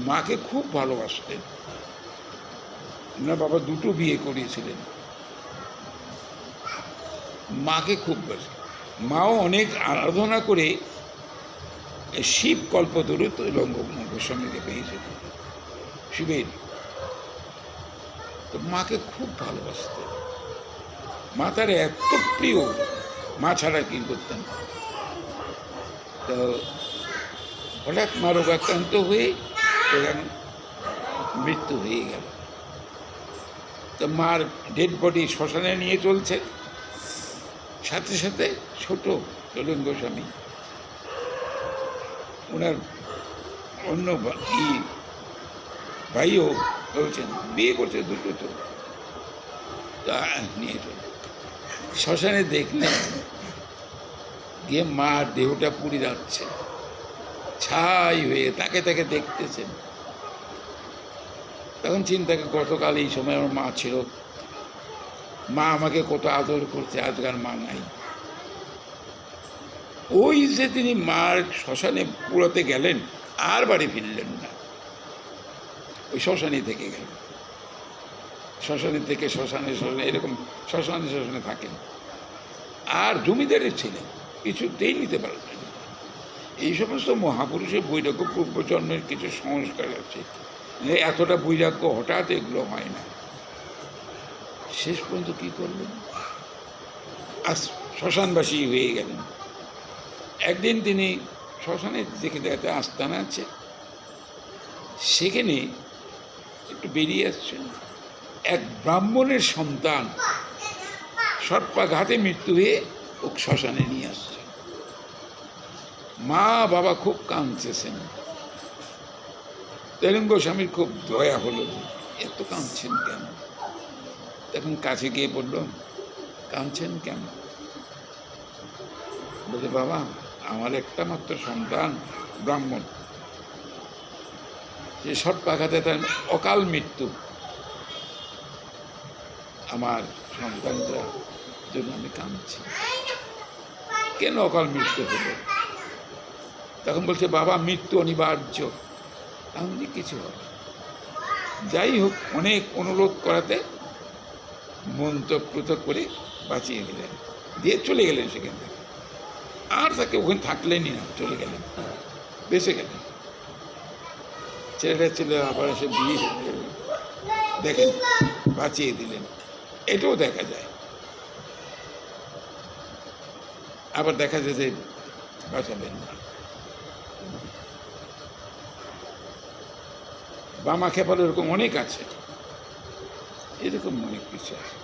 মাকে খুব ভালোবাসতেন। ওনার বাবা 2টো বিয়ে করিয়েছিলেন, মাকে খুব বাসে। মাও অনেক আরাধনা করে শিব কল্পতরু তৈলঙ্গ গোস্বামীকে পেয়েছিল, শিবের। তো মাকে খুব ভালোবাসতেন, মা তার এত প্রিয়, মা ছাড়া কি করতেন। তো হঠাৎ মা রোগাক্রান্ত হয়ে মৃত্যু হয়ে গেল। তো মার ডেড বডি শ্মশানে নিয়ে চলছে, সাথে সাথে ছোট তৈলঙ্গ স্বামী, ওনার অন্য ভাইও বলছেন, বিয়ে করছে 2টো, তো তা নিয়ে চলে শ্মশানে। দেখলেন গিয়ে মার দেহটা পুড়ে যাচ্ছে, ছাই হয়ে, তাকে তাকে দেখতেছেন। তখন চিন্তা, গতকাল এই সময় আমার মা ছিল, মা আমাকে কত আদর করছে, আজকাল মা নাই। ওই যে তিনি মার শ্মশানে পুরোতে গেলেন, আর বাড়ি ফিরলেন না, ওই শ্মশানে থেকে গেলেন। শ্মশানে থেকে শ্মশানে এরকম শ্মশানে থাকেন। আর জমিদারের ছিলেন, কিছুতেই নিতে পারবেন। এই সমস্ত মহাপুরুষের বৈরাগ্য পূর্বজন্মের কিছু সংস্কার আছে, এতটা বৈরাগ্য হঠাৎ এগুলো হয় না। শেষ পর্যন্ত কী করলেন, আজ শ্মশানবাসী হয়ে গেলেন। একদিন তিনি শ্মশানে দেখে দেখাতে আস্তানা আছে, সেখানে একটু বেরিয়ে আসছেন, এক ব্রাহ্মণের সন্তান সর্পাঘাতে মৃত্যু হয়ে ও শ্মশানে নিয়ে আসছে। মা বাবা খুব কাঁদতেছেন। তেলেঙ্গ স্বামীর খুব দয়া হলো, এত কাঁদছেন কেন? তখন কাছে গিয়ে বলল, কাঁদছেন কেন? বলে, বাবা, আমার একটা মাত্র সন্তান ব্রাহ্মণ, যে সর্পাঘাতে তার অকাল মৃত্যু, আমার সন্তানটা জন্য আমি কাঁদছি। কেন অকাল মৃত্যু হলো? তখন বলছে, বাবা, মৃত্যু অনিবার্য, আমি কিছু হবে। যাই হোক, অনেক অনুরোধ করাতে মন্ত্র পৃথক করে বাঁচিয়ে দিলেন, দিয়ে চলে গেলেন সেখান থেকে। আর তাকে ওখানে থাকলেনই না, চলে গেলেন, বেঁচে গেলেন। ছেলেটা ছেলে আবার এসে বিয়ে দেখেন, বাঁচিয়ে দিলেন। এটাও দেখা যায়। আবার দেখা যায় যে বাঁচাবেন না। বামা খেপাল এরকম অনেক আছে, এরকম অনেক কিছু আছে।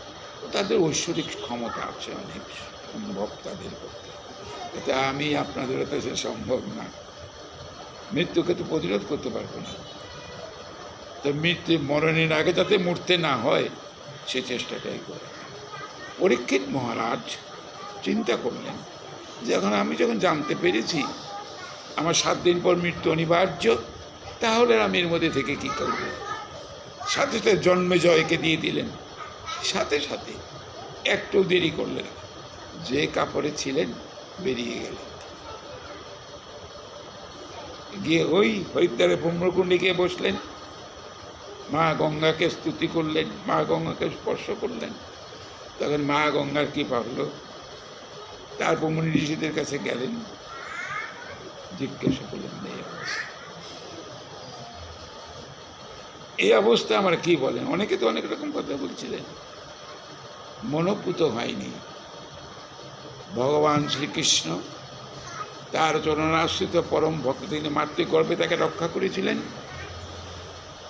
তাদের ঐশ্বরিক ক্ষমতা আছে, অনেক সম্ভব তাদের করতে। এটা আমি আপনাদের কাছে সম্ভব না। মৃত্যুকে তো প্রতিরোধ করতে পারবো না, তো মৃত্যু মরণের আগে যাতে মরতে না হয় সে চেষ্টাটাই করে। পরীক্ষিত মহারাজ চিন্তা করলেন যে আমি যখন জানতে পেরেছি আমার 7 দিন পর মৃত্যু অনিবার্য, তাহলে আমি এর মধ্যে থেকে কী করব? সাথে সাথে জন্মেজয়কে দিয়ে দিলেন। সাথে সাথে একটু দেরি করলেন, যে কাপড়ে ছিলেন বেরিয়ে গেলেন, গিয়ে ওই হরিদ্বারে ব্রহ্মকুণ্ডে গিয়ে বসলেন। মা গঙ্গাকে স্তুতি করলেন, মা গঙ্গাকে স্পর্শ করলেন। তখন মা গঙ্গার কৃপা হলো। তারপর মুনি ঋষিদের কাছে গেলেন, জিজ্ঞাসা করলেন, এই অবস্থা আমার কি বলেন? অনেকে তো অনেক রকম কথা বলছিলেন, মনোপুত হয়নি। ভগবান শ্রীকৃষ্ণ তার চরণাশ্রিত পরম ভক্ত, তিনি মাতৃগর্ভে তাকে রক্ষা করেছিলেন।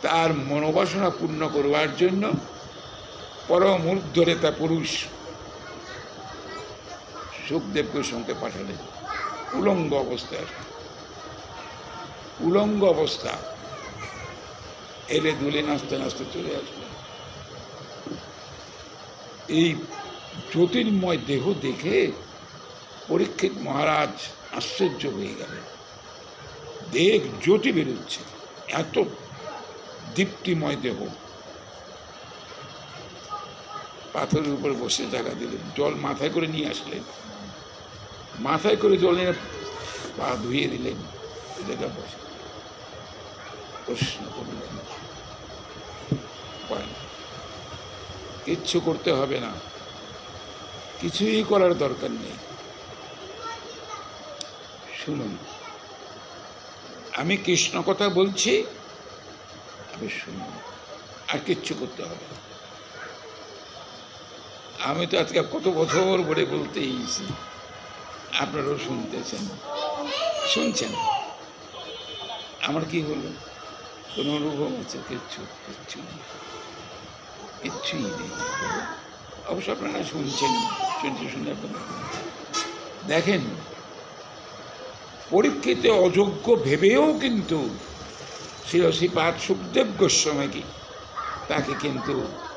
তার মনোবাসনা পূর্ণ করবার জন্য পরম ঊর্ধ্বরেতা পুরুষ সুখদেবকে সঙ্গে পাঠালেন। উলঙ্গ অবস্থা এলে দুলে নাচতে নাচতে চলে আসলেন। এই জ্যোতির্ময় দেহ দেখে পরীক্ষিত মহারাজ আশ্চর্য হয়ে গেলেন। দেখ, জ্যোতি বেরোচ্ছে, এত দীপ্তিময় দেহ। পাথরের উপর বসে জায়গা দিলেন, জল মাথায় করে নিয়ে আসলেন, মাথায় করে জল নিয়ে পা ধুয়ে দিলেন, জায়গা বসে প্রশ্ন করলেন, কিচ্ছু করতে হবে না, কিছুই করার দরকার নেই। শুনুন, আমি কৃষ্ণ কথা বলছি, আমি শুনুন, আর কিচ্ছু করতে হবে না। আমি তো আজকে কত বছর ধরে বলতে এসেছি, আপনারাও শুনছেন। আমার কি হলো? কোনো অনুভব আছে? কিচ্ছুই নেই। অবশ্য আপনারা শুনছেন, শুনে দেখেন, পরীক্ষিত অযোগ্য ভেবেও কিন্তু শ্রীপাদ সুখদেব গোস্বামী তাকে কিন্তু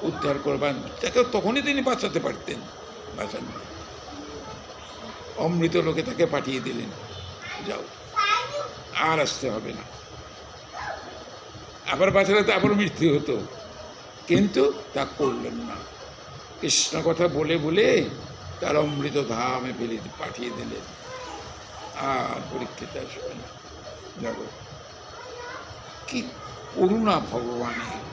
উদ্ধার করবার, তাকে তখনই তিনি বাঁচাতে পারতেন, বাঁচান, অমৃত লোকে তাকে পাঠিয়ে দিলেন, যাও, আর আসতে হবে না। আবার বাঁচালে তো আবার মৃত্যু হতো, কিন্তু তা করলেন না। কৃষ্ণ কথা বলে বলে তার অমৃত ধামে ফেলে পাঠিয়ে দিলেন, আর পরীক্ষিত আসবে না। জগৎ কি করুণা ভগবানের!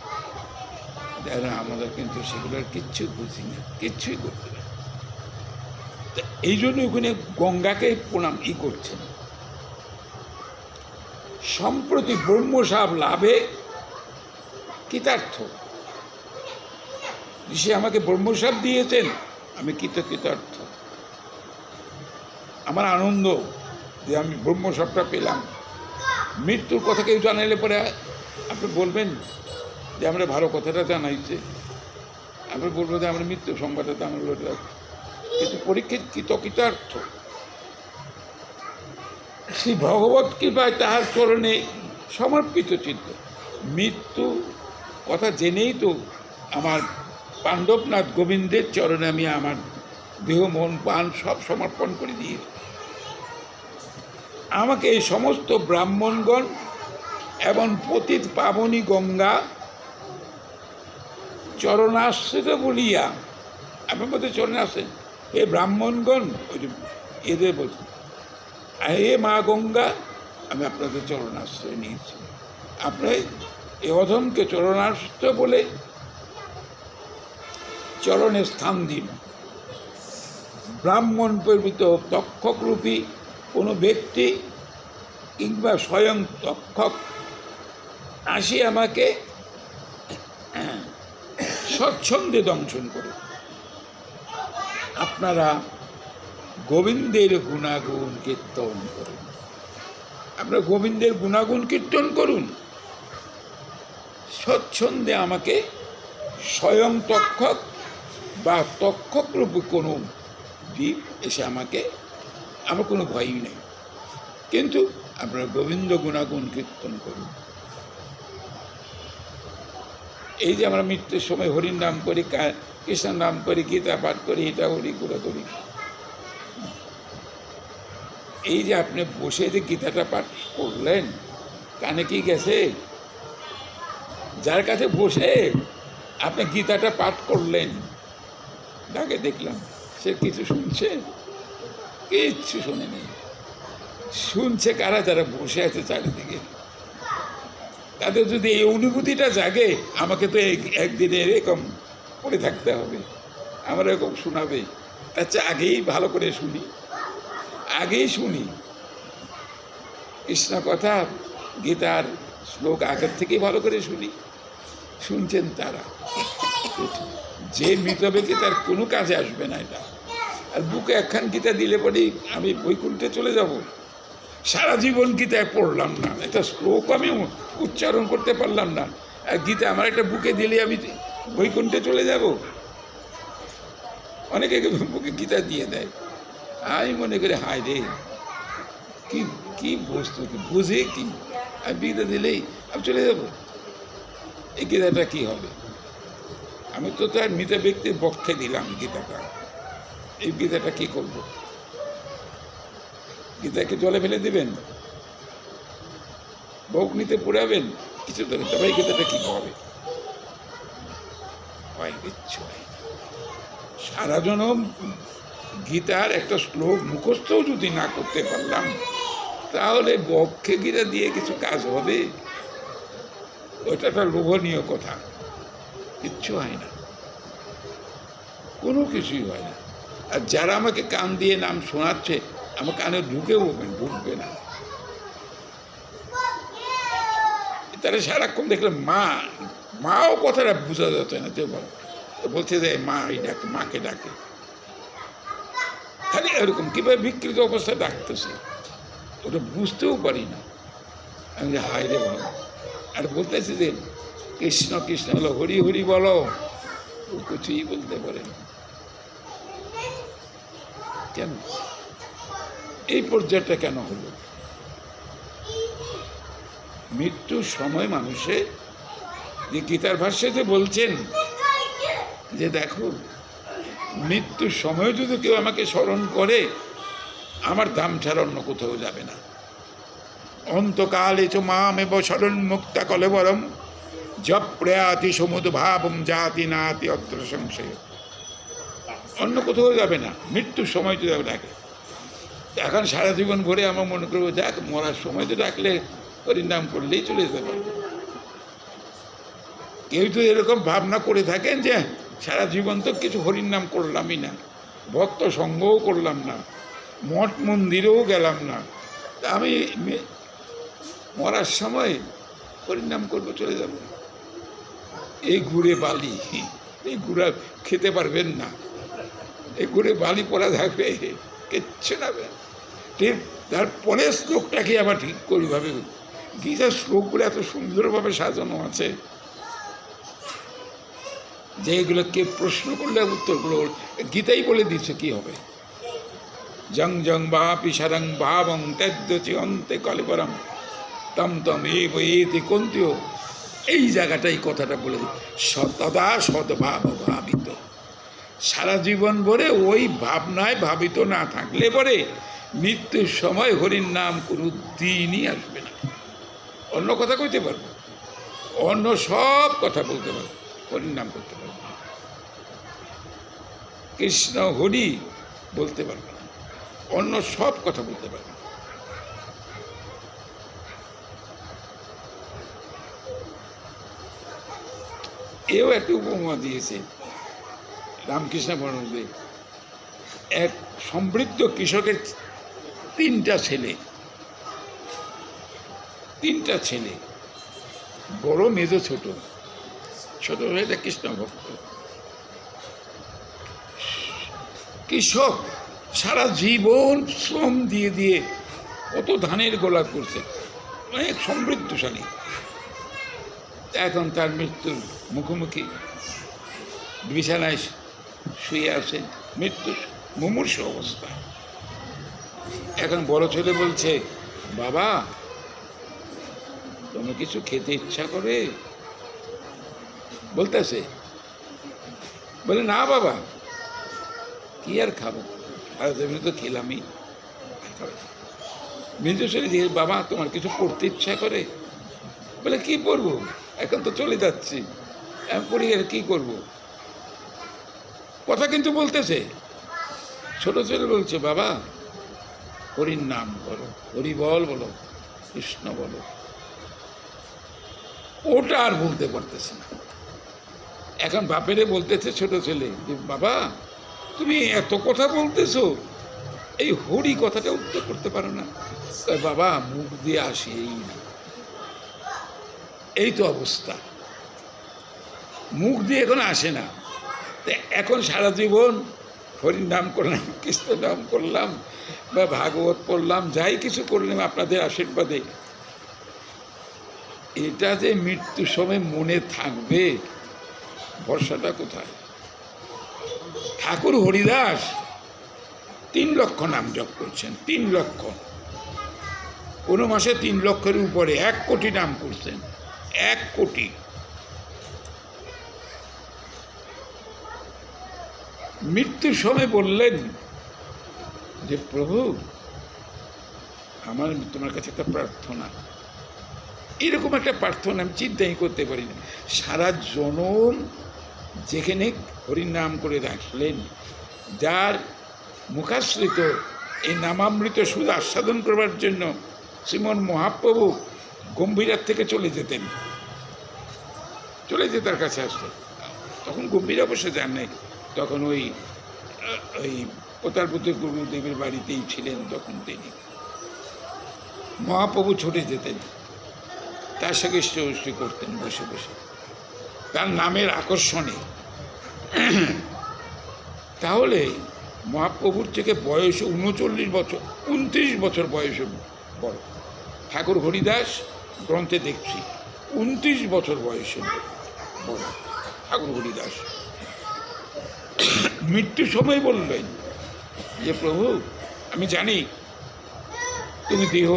যারা আমাদের কিন্তু সেগুলোর কিচ্ছু বুঝি না, কিচ্ছুই করতে না। এই জন্য ওখানে গঙ্গাকে প্রণাম করছেন। সম্প্রতি ব্রহ্মসাপ লাভে কৃতার্থ, সে আমাকে ব্রহ্মসাপ দিয়েছেন, আমি কৃতকৃতার্থ। আমার আনন্দ যে আমি ব্রহ্মসাপটা পেলাম। মৃত্যুর কথা কেউ জানাইলে পরে আপনি বলবেন যে আমরা ভালো কথাটা জানাইছে, আপনি বলবো যে আমরা মৃত্যু সংবাদটা আমরা কিন্তু পরীক্ষিত কৃতকৃতার্থ। শ্রী ভগবত কৃপায় তাহার চরণে সমর্পিত চিত্ত। মৃত্যু কথা জেনেই তো আমার পাণ্ডবনাথ গোবিন্দের চরণে আমি আমার দেহ মন প্রাণ সব সমর্পণ করে দিয়েছি। আমাকে এই সমস্ত ব্রাহ্মণগণ এবং পতিত পাবনী গঙ্গা চরণাশ্রিত বলিয়া, আপনার মধ্যে চরণে আসেন এ ব্রাহ্মণগণ, ওই যে এদের বলছেন হে মা গঙ্গা, আমি আপনাদের চরণাশ্রয় নিয়েছি। আপনি এ অধমকে চরণাশ্রয় বলে চরণে স্থান দিন। ব্রাহ্মণ প্রেরিত তক্ষকরূপী কোনো ব্যক্তি কিংবা স্বয়ং তক্ষক আসি আমাকে স্বচ্ছন্দে দংশন করে। আপনারা গোবিন্দের গুণাগুণ কীর্তন করুন, আপনারা গোবিন্দের গুণাগুণ কীর্তন করুন। স্বচ্ছন্দে আমাকে স্বয়ং তক্ষক বা তক্ষকরূপী কোনো জীব এসে আমাকে, আমার কোনো ভয়ই নেই, কিন্তু আপনারা গোবিন্দ গুণাগুণ কীর্তন করুন। এই যে আমরা মৃত্যুর সময় হরির নাম করি, কৃষ্ণের নাম করি, গীতা পাঠ করি, এটা করি, গুলো করি, এই যে আপনি বসে যে গীতাটা পাঠ করলেন, কানে কি গেছে? যার কাছে বসে আপনি গীতাটা পাঠ করলেন, তাকে দেখলাম সে কিছু শুনছে? কিচ্ছু শোনেনি। শুনছে কারা? যারা বসে আছে চারিদিকে। তাদের যদি এই অনুভূতিটা জাগে, আমাকে তো একদিনে এরকম পড়ে থাকতে হবে, আমার এরকম শোনাবে, তার চেয়ে আগেই ভালো করে শুনি, আগেই শুনি কৃষ্ণ কথা, গীতার শ্লোক আগের থেকেই ভালো করে শুনি। শুনছেন তারা, যে মৃত ব্যক্তি তার কোনো কাজে আসবে না এটা। আর বুকে একখান গীতা দিলে পরেই আমি বৈকুণ্ঠে চলে যাব। সারা জীবন গীতায় পড়লাম না, একটা শ্লোক আমি উচ্চারণ করতে পারলাম না, আর গীতা আমার একটা বুকে দিলে আমি বৈকুণ্ঠে চলে যাব। অনেকে বুকে গীতা দিয়ে দেয়, আমি মনে করি হায় রে, কি কি বস্তু, কি বুঝে কি, আর গীতা দিলেই আমি চলে যাব। এই গীতাটা কি হবে? আমি তো তার মৃত ব্যক্তির পক্ষে দিলাম গীতাটা, এই গীতাটা কি করব? গীতাকে জলে ফেলে দেবেন, বগ্নিতে পোড়াবেন, কিছু তো তবে গীতাটা কি হবে? কিচ্ছু হয়। সারা জনম গীতার একটা শ্লোক মুখস্থও যদি না করতে পারলাম, তাহলে বক্ষে গীতা দিয়ে কিছু কাজ হবে? ওটা একটা লোভনীয় কথা, কিচ্ছু হয় না, কোনো কিছুই হয় না। আর যারা আমাকে কান দিয়ে নাম শোনাচ্ছে, আমার কানে ঢুকবে না। তারা সারাক্ষণ দেখলে মাও কথাটা বোঝা যাচ্ছে না, যে বলছে যে মা এই ডাকে, মাকে ডাকে, খালি এরকম কীভাবে বিকৃত অবস্থায় ডাকতেছে, ওটা বুঝতেও পারি না। আমি হায় রে ভালো, আর বলতেছি যে কৃষ্ণ কৃষ্ণ হলো, হরি হরি বলো, ও কিছুই বলতে পারে না। কেন এই পর্যায়টা কেন হলো? মৃত্যুর সময় মানুষে যে গীতার ভাষ্যতে বলছেন যে দেখো, মৃত্যুর সময় যদি কেউ আমাকে স্মরণ করে, আমার ধাম ছাড়া অন্য কোথাও যাবে না। অন্তকালে চ মামেব শরণ মুক্তা কলেবরম জপ প্রয়াতি সমুদ্ভাবম জাতি নাতি অত্র সংশয়। অন্য কোথাও যাবে না, মৃত্যুর সময় যদি ডাকে। এখন সারা জীবন ভরে আমার মনে করবো যাক, মরার সময় তো ডাকলে হরিনাম করলেই চলে যেতে পারবে। কেউ তো এরকম ভাবনা করে থাকেন যে সারা জীবন তো কিছু হরিনাম করলামই না, ভক্ত সঙ্গও করলাম না, মঠ মন্দিরেও গেলাম না, তা আমি মরার সময় হরিনাম করবো, চলে যাব। এই ঘুরে বালি, এই গুড়া খেতে পারবেন না, এই গুড়ে বালি পড়া থাকবে, কিচ্ছু নেবে। ঠিক তারপরে শ্লোকটাকে আবার ঠিক করি ভাবে, গীতার শ্লোকগুলো এত সুন্দরভাবে সাজানো আছে যে এগুলো কে প্রশ্ন করলে উত্তরগুলো গীতাই বলে দিচ্ছে কি হবে। জং জং বা পিসারং ভাবং তেদ্যচি অন্তে কলিপরম তম তম এতি কন্তীয়। এই জায়গাটাই কথাটা বলে দিই, সতদা সদ্ভাব ভাবিত। সারা জীবন ভরে ওই ভাবনায় ভাবিত না থাকলে পরে মৃত্যুর সময় হরির নাম কোনো দিনই আসবে না। অন্য কথা কইতে পারবো, অন্য সব কথা বলতে পারবো, হরির নাম করতে পারবো, কৃষ্ণ হরি বলতে পারবো না, অন্য সব কথা বলতে পারবো। এও একটা উপমা দিয়েছে রামকৃষ্ণ পরমহংস। এক সমৃদ্ধ কৃষকের তিনটা ছেলে, বড় মেজ ছোট, ছোট হয়েছে কৃষ্ণ ভক্ত। কৃষক সারা জীবন শ্রম দিয়ে দিয়ে কত ধানের গোলা করছে, অনেক সমৃদ্ধশালী। এখন তার মৃত্যুর মুখোমুখি, বিছানায় শুয়ে আছে, মৃত্যু মুমূর্ষ অবস্থা। এখন বড় ছেলে বলছে, বাবা তোমার কিছু খেতে ইচ্ছা করে? বলতেছে, বলে না বাবা, কি আর খাবো, আর এমনি তো খেলামই। মেজো ছেলে দিয়ে, বাবা তোমার কিছু পড়তে ইচ্ছা করে? বলে কি পড়বো, এখন তো চলে যাচ্ছি, আমি পড়ি আর কি করবো। কথা কিন্তু বলতেছে। ছোট ছেলে বলছে, বাবা হরির নাম বলো, হরি বল বলো, কৃষ্ণ বলো। ওটা আর বলতে পারতেছে না। এখন বাপেরে বলতেছে ছোট ছেলে, যে বাবা তুমি এত কথা বলতেছো, এই হরি কথাটা উত্তর করতে পারো না? বাবা মুখ দিয়ে আসি না, এই তো অবস্থা, মুখ দিয়ে এখন আসে না। এখন সারা জীবন হরির নাম করলাম, কৃষ্ণ নাম করলাম, বা ভাগবত পড়লাম, যাই কিছু করলাম আপনাদের আশীর্বাদে, এটা যে মৃত্যুর সময় মনে থাকবে, ভরসাটা কোথায়? ঠাকুর হরিদাস 3 লক্ষ নাম জপ করছেন, 3 লক্ষ, কোনো মাসে 3 লক্ষের উপরে, 1 কোটি নাম করছেন, 1 কোটি। মৃত্যুর সময় বললেন যে প্রভু আমার তোমার কাছে একটা প্রার্থনা। এরকম একটা প্রার্থনা আমি চিন্তাই করতে পারি না। সারা জনম যেখানে হরির নাম করে রাখলেন, যার মুখাশ্রিত এই নামামৃত সুদ আস্বাদন করবার জন্য শ্রীমন মহাপ্রভু গম্ভীরার থেকে চলে যেতেন, চলে যেতার কাছে আসতেন। তখন গম্ভীর অবশ্য যান নাই, তখন ওই প্রতারপতি গুরুদেবের বাড়িতেই ছিলেন তখন তিনি। মহাপ্রভু ছুটে যেতেন, তার সঙ্গে ইষ্টবৃষ্টি করতেন বসে বসে, তার নামের আকর্ষণে। তাহলে মহাপ্রভুর থেকে বয়স 39 বছর, 29 বছর বয়সে বড়। ঠাকুর হরিদাস গ্রন্থে দেখছি 29 বছর বয়সে বড় ঠাকুর হরিদাস। মৃত্যুর সময় বললেন যে প্রভু আমি জানি তুমি দেহ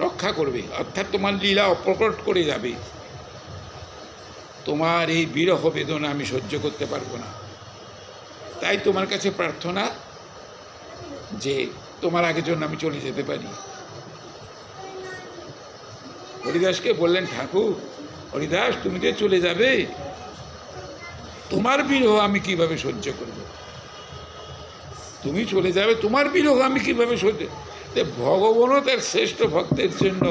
রক্ষা করবে, অর্থাৎ তোমার লীলা অপ্রকট করে যাবে, তোমার এই বিরহ বেদনা আমি সহ্য করতে পারবো না, তাই তোমার কাছে প্রার্থনা যে তোমার আগের জন্য আমি চলে যেতে পারি। হরিদাসকে বললেন, ঠাকুর হরিদাস তুমি যে চলে যাবে, তোমার বিরহ আমি কিভাবে সহ্য করব? তুমি চলে যাবে, তোমার বিরহ আমি কিভাবে সহ্য? ভগবানও তার শ্রেষ্ঠ ভক্তের জন্য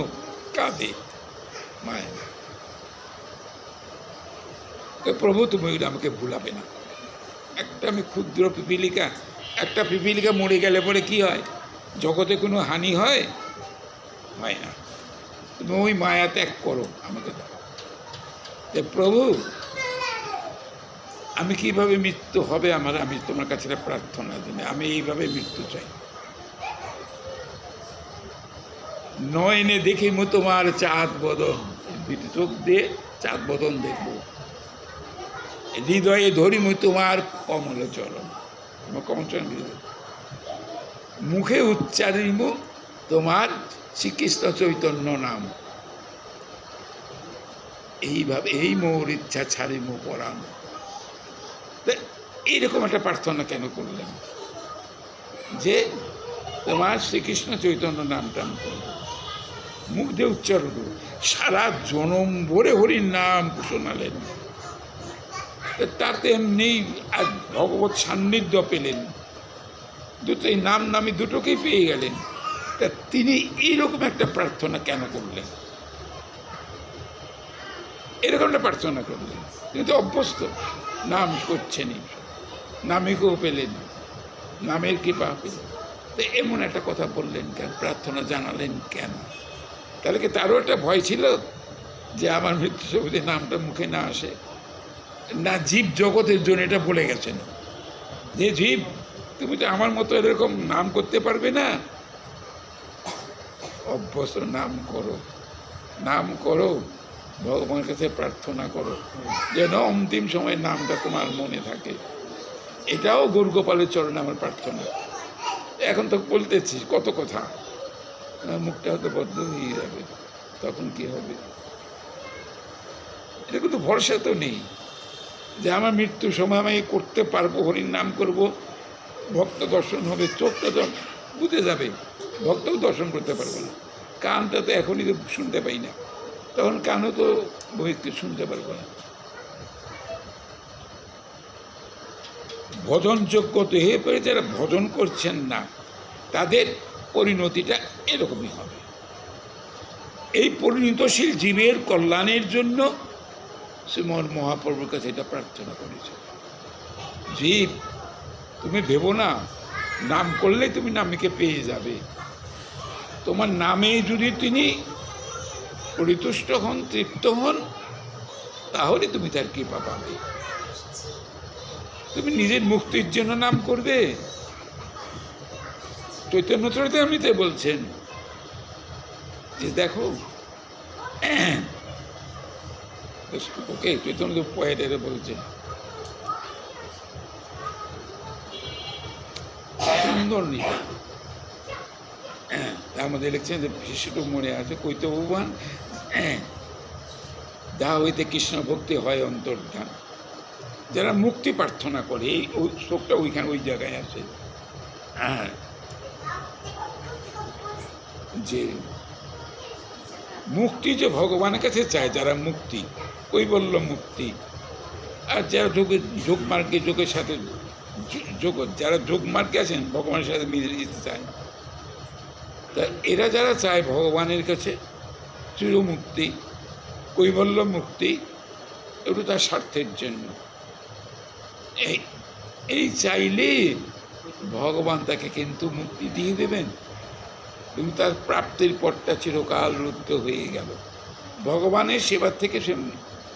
কাঁদে, মায়ের। প্রভু তুমি আমাকে ভুলাবে না। একটা আমি ক্ষুদ্র পিপিলিকা, একটা পিপিলিকা মরে গেলে পরে কি হয়? জগতে কোনো হানি হয় না। তুমি ওই মায়া ত্যাগ করো আমাকে। প্রভু আমি কিভাবে মৃত্যু হবে আমার, আমি তোমার কাছে একটা প্রার্থনা জানি, আমি এইভাবে মৃত্যু চাই। নয়নে দেখিম তোমার চাঁদ বদন, দুটি চোখ দিয়ে চাঁদ বদন দেখব। হৃদয়ে ধরিম তোমার কমল চরণ, তোমার কমল চরণ হৃদয়। মুখে উচ্চারিম তোমার শ্রীকৃষ্ণ চৈতন্য নাম। এইভাবে এই মোর ইচ্ছা ছাড়িম পরাণ। এইরকম একটা প্রার্থনা কেন করলেন যে তোমার শ্রীকৃষ্ণ চৈতন্য নামটা আমি করব, মুখ দিয়ে উচ্চারণ করব। সারা জনম ভরে হরির নাম শোনালেন, তাতে এমনি আর ভগবত সান্নিধ্য পেলেন, দুটোই নাম নামি দুটোকেই পেয়ে গেলেন। তা তিনি এইরকম একটা প্রার্থনা কেন করলেন, এরকম একটা প্রার্থনা করলেন? তিনি তো অভ্যস্ত, নাম করছেনই, নামিকেও পেলেন, নামের কৃপা পেলেন। তো এমন একটা কথা বললেন কেন, প্রার্থনা জানালেন কেন? তাহলে কি তারও একটা ভয় ছিল যে আমার মৃত্যু সবুজে নামটা মুখে না আসে? না, জীব জগতের জন্য এটা বলে গেছেন যে জীব তুমি তো আমার মতো এরকম নাম করতে পারবে না, অভ্যস্ত নাম করো, নাম করো, ভগবানের কাছে প্রার্থনা করো যেন অন্তিম সময় নামটা তোমার মনে থাকে। এটাও গৌরগোপালের চরণে আমার প্রার্থনা। এখন তো বলতেছি কত কথা, মুখটা হয়তো বদ্ধ হয়ে যাবে, তখন কি হবে? এটা কিন্তু ভরসা তো নেই যে আমার মৃত্যুর সময় আমি করতে পারবো, হরির নাম করব, ভক্ত দর্শন হবে, চোখটা তো বুঝে যাবে, ভক্তও দর্শন করতে পারবো না, কানটা তো এখনই তো শুনতে পাই না, তখন কানও তো বইকে শুনতে পারবো না। ভজনযোগ্য তো হয়ে পড়ে যারা ভজন করছেন না তাদের পরিণতিটা এরকমই হবে। এই পরিণতশীল জীবের কল্যাণের জন্য শ্রীমন মহাপ্রভুর কাছে এটা প্রার্থনা করেছে। জীব তুমি ভেবো না নাম করলে তুমি নামীকে পেয়ে যাবে, তোমার নামে যদি তিনি পরিতুষ্ট হন, তৃপ্ত হন, তাহলে তুমি তার কৃপা পাবে। তুমি নিজের মুক্তির জন্য নাম করবে? চৈতন্য চরিতামৃতে বলছেন যে দেখো, ওকে চৈতন্য পয়েটের বলছেন, সুন্দর নিতা, তার মধ্যে লিখছেন যে শিশুটুক মনে আছে, কৈত ভগবান যা হইতে কৃষ্ণ ভক্তি হয় অন্তর্ধান। যারা মুক্তি প্রার্থনা করে, এই শ্লোকটা ওইখানে ওই জায়গায় আছে। হ্যাঁ, যে মুক্তি যে ভগবানের কাছে চায়, যারা মুক্তি, কৈবল্য মুক্তি, আর যারা যোগমার্গে যোগের সাথে যারা যোগমার্গে আছেন ভগবানের সাথে মিলে যেতে চায়, তা এরা যারা চায় ভগবানের কাছে চিরমুক্তি, কৈবল্য মুক্তি, এগুলো তার স্বার্থের জন্য। এই চাইলে ভগবান তাকে কিন্তু মুক্তি দিয়ে দেবেন, কিন্তু তার প্রাপ্তির পথটা চিরকাল রুদ্ধ হয়ে গেল। ভগবানের সেবার থেকে সে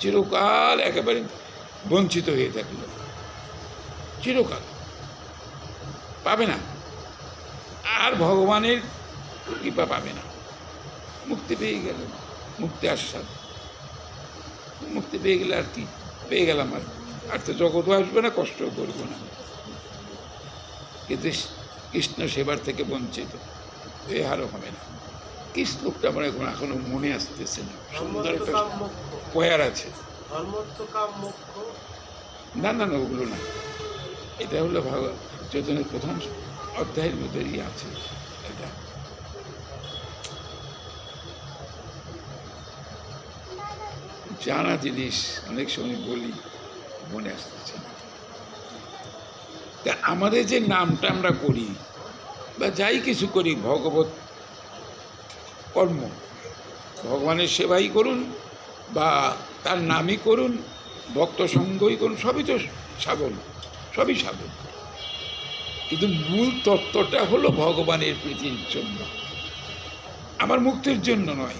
চিরকাল একেবারে বঞ্চিত হয়ে থাকল, চিরকাল পাবে না, আর ভগবানের কৃপা পাবে না। মুক্তি পেয়ে গেল, মুক্তি আস্বাদ, মুক্তি পেয়ে গেলে আর কি পেয়ে গেলাম, আর তো জগৎও আসবে না, কষ্টও করবো না, কিন্তু কৃষ্ণ সেবার থেকে বঞ্চিত এ হারও হবে না। কি শ্লোকটা আমার এখনো মনে আসতেছে না, সুন্দর একটা পয়ার আছে। না না না, ওগুলো না, এটা হলো চৈতন্যের প্রথম অধ্যায়ের মধ্যেই আছে। এটা জানা জিনিস অনেক সময় বলি, মনে আসতেছে না। তা আমাদের যে নামটা আমরা করি বা যাই কিছু করি, ভগবত কর্ম, ভগবানের সেবাই করুন বা তার নামই করুন, ভক্ত সঙ্গই করুন, সবই তো সাধন, সবই সাধন, কিন্তু মূল তত্ত্বটা হলো ভগবানের প্রীতির জন্য, আমার মুক্তির জন্য নয়।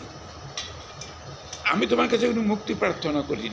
আমি তোমার কাছে কোনো মুক্তি প্রার্থনা করি।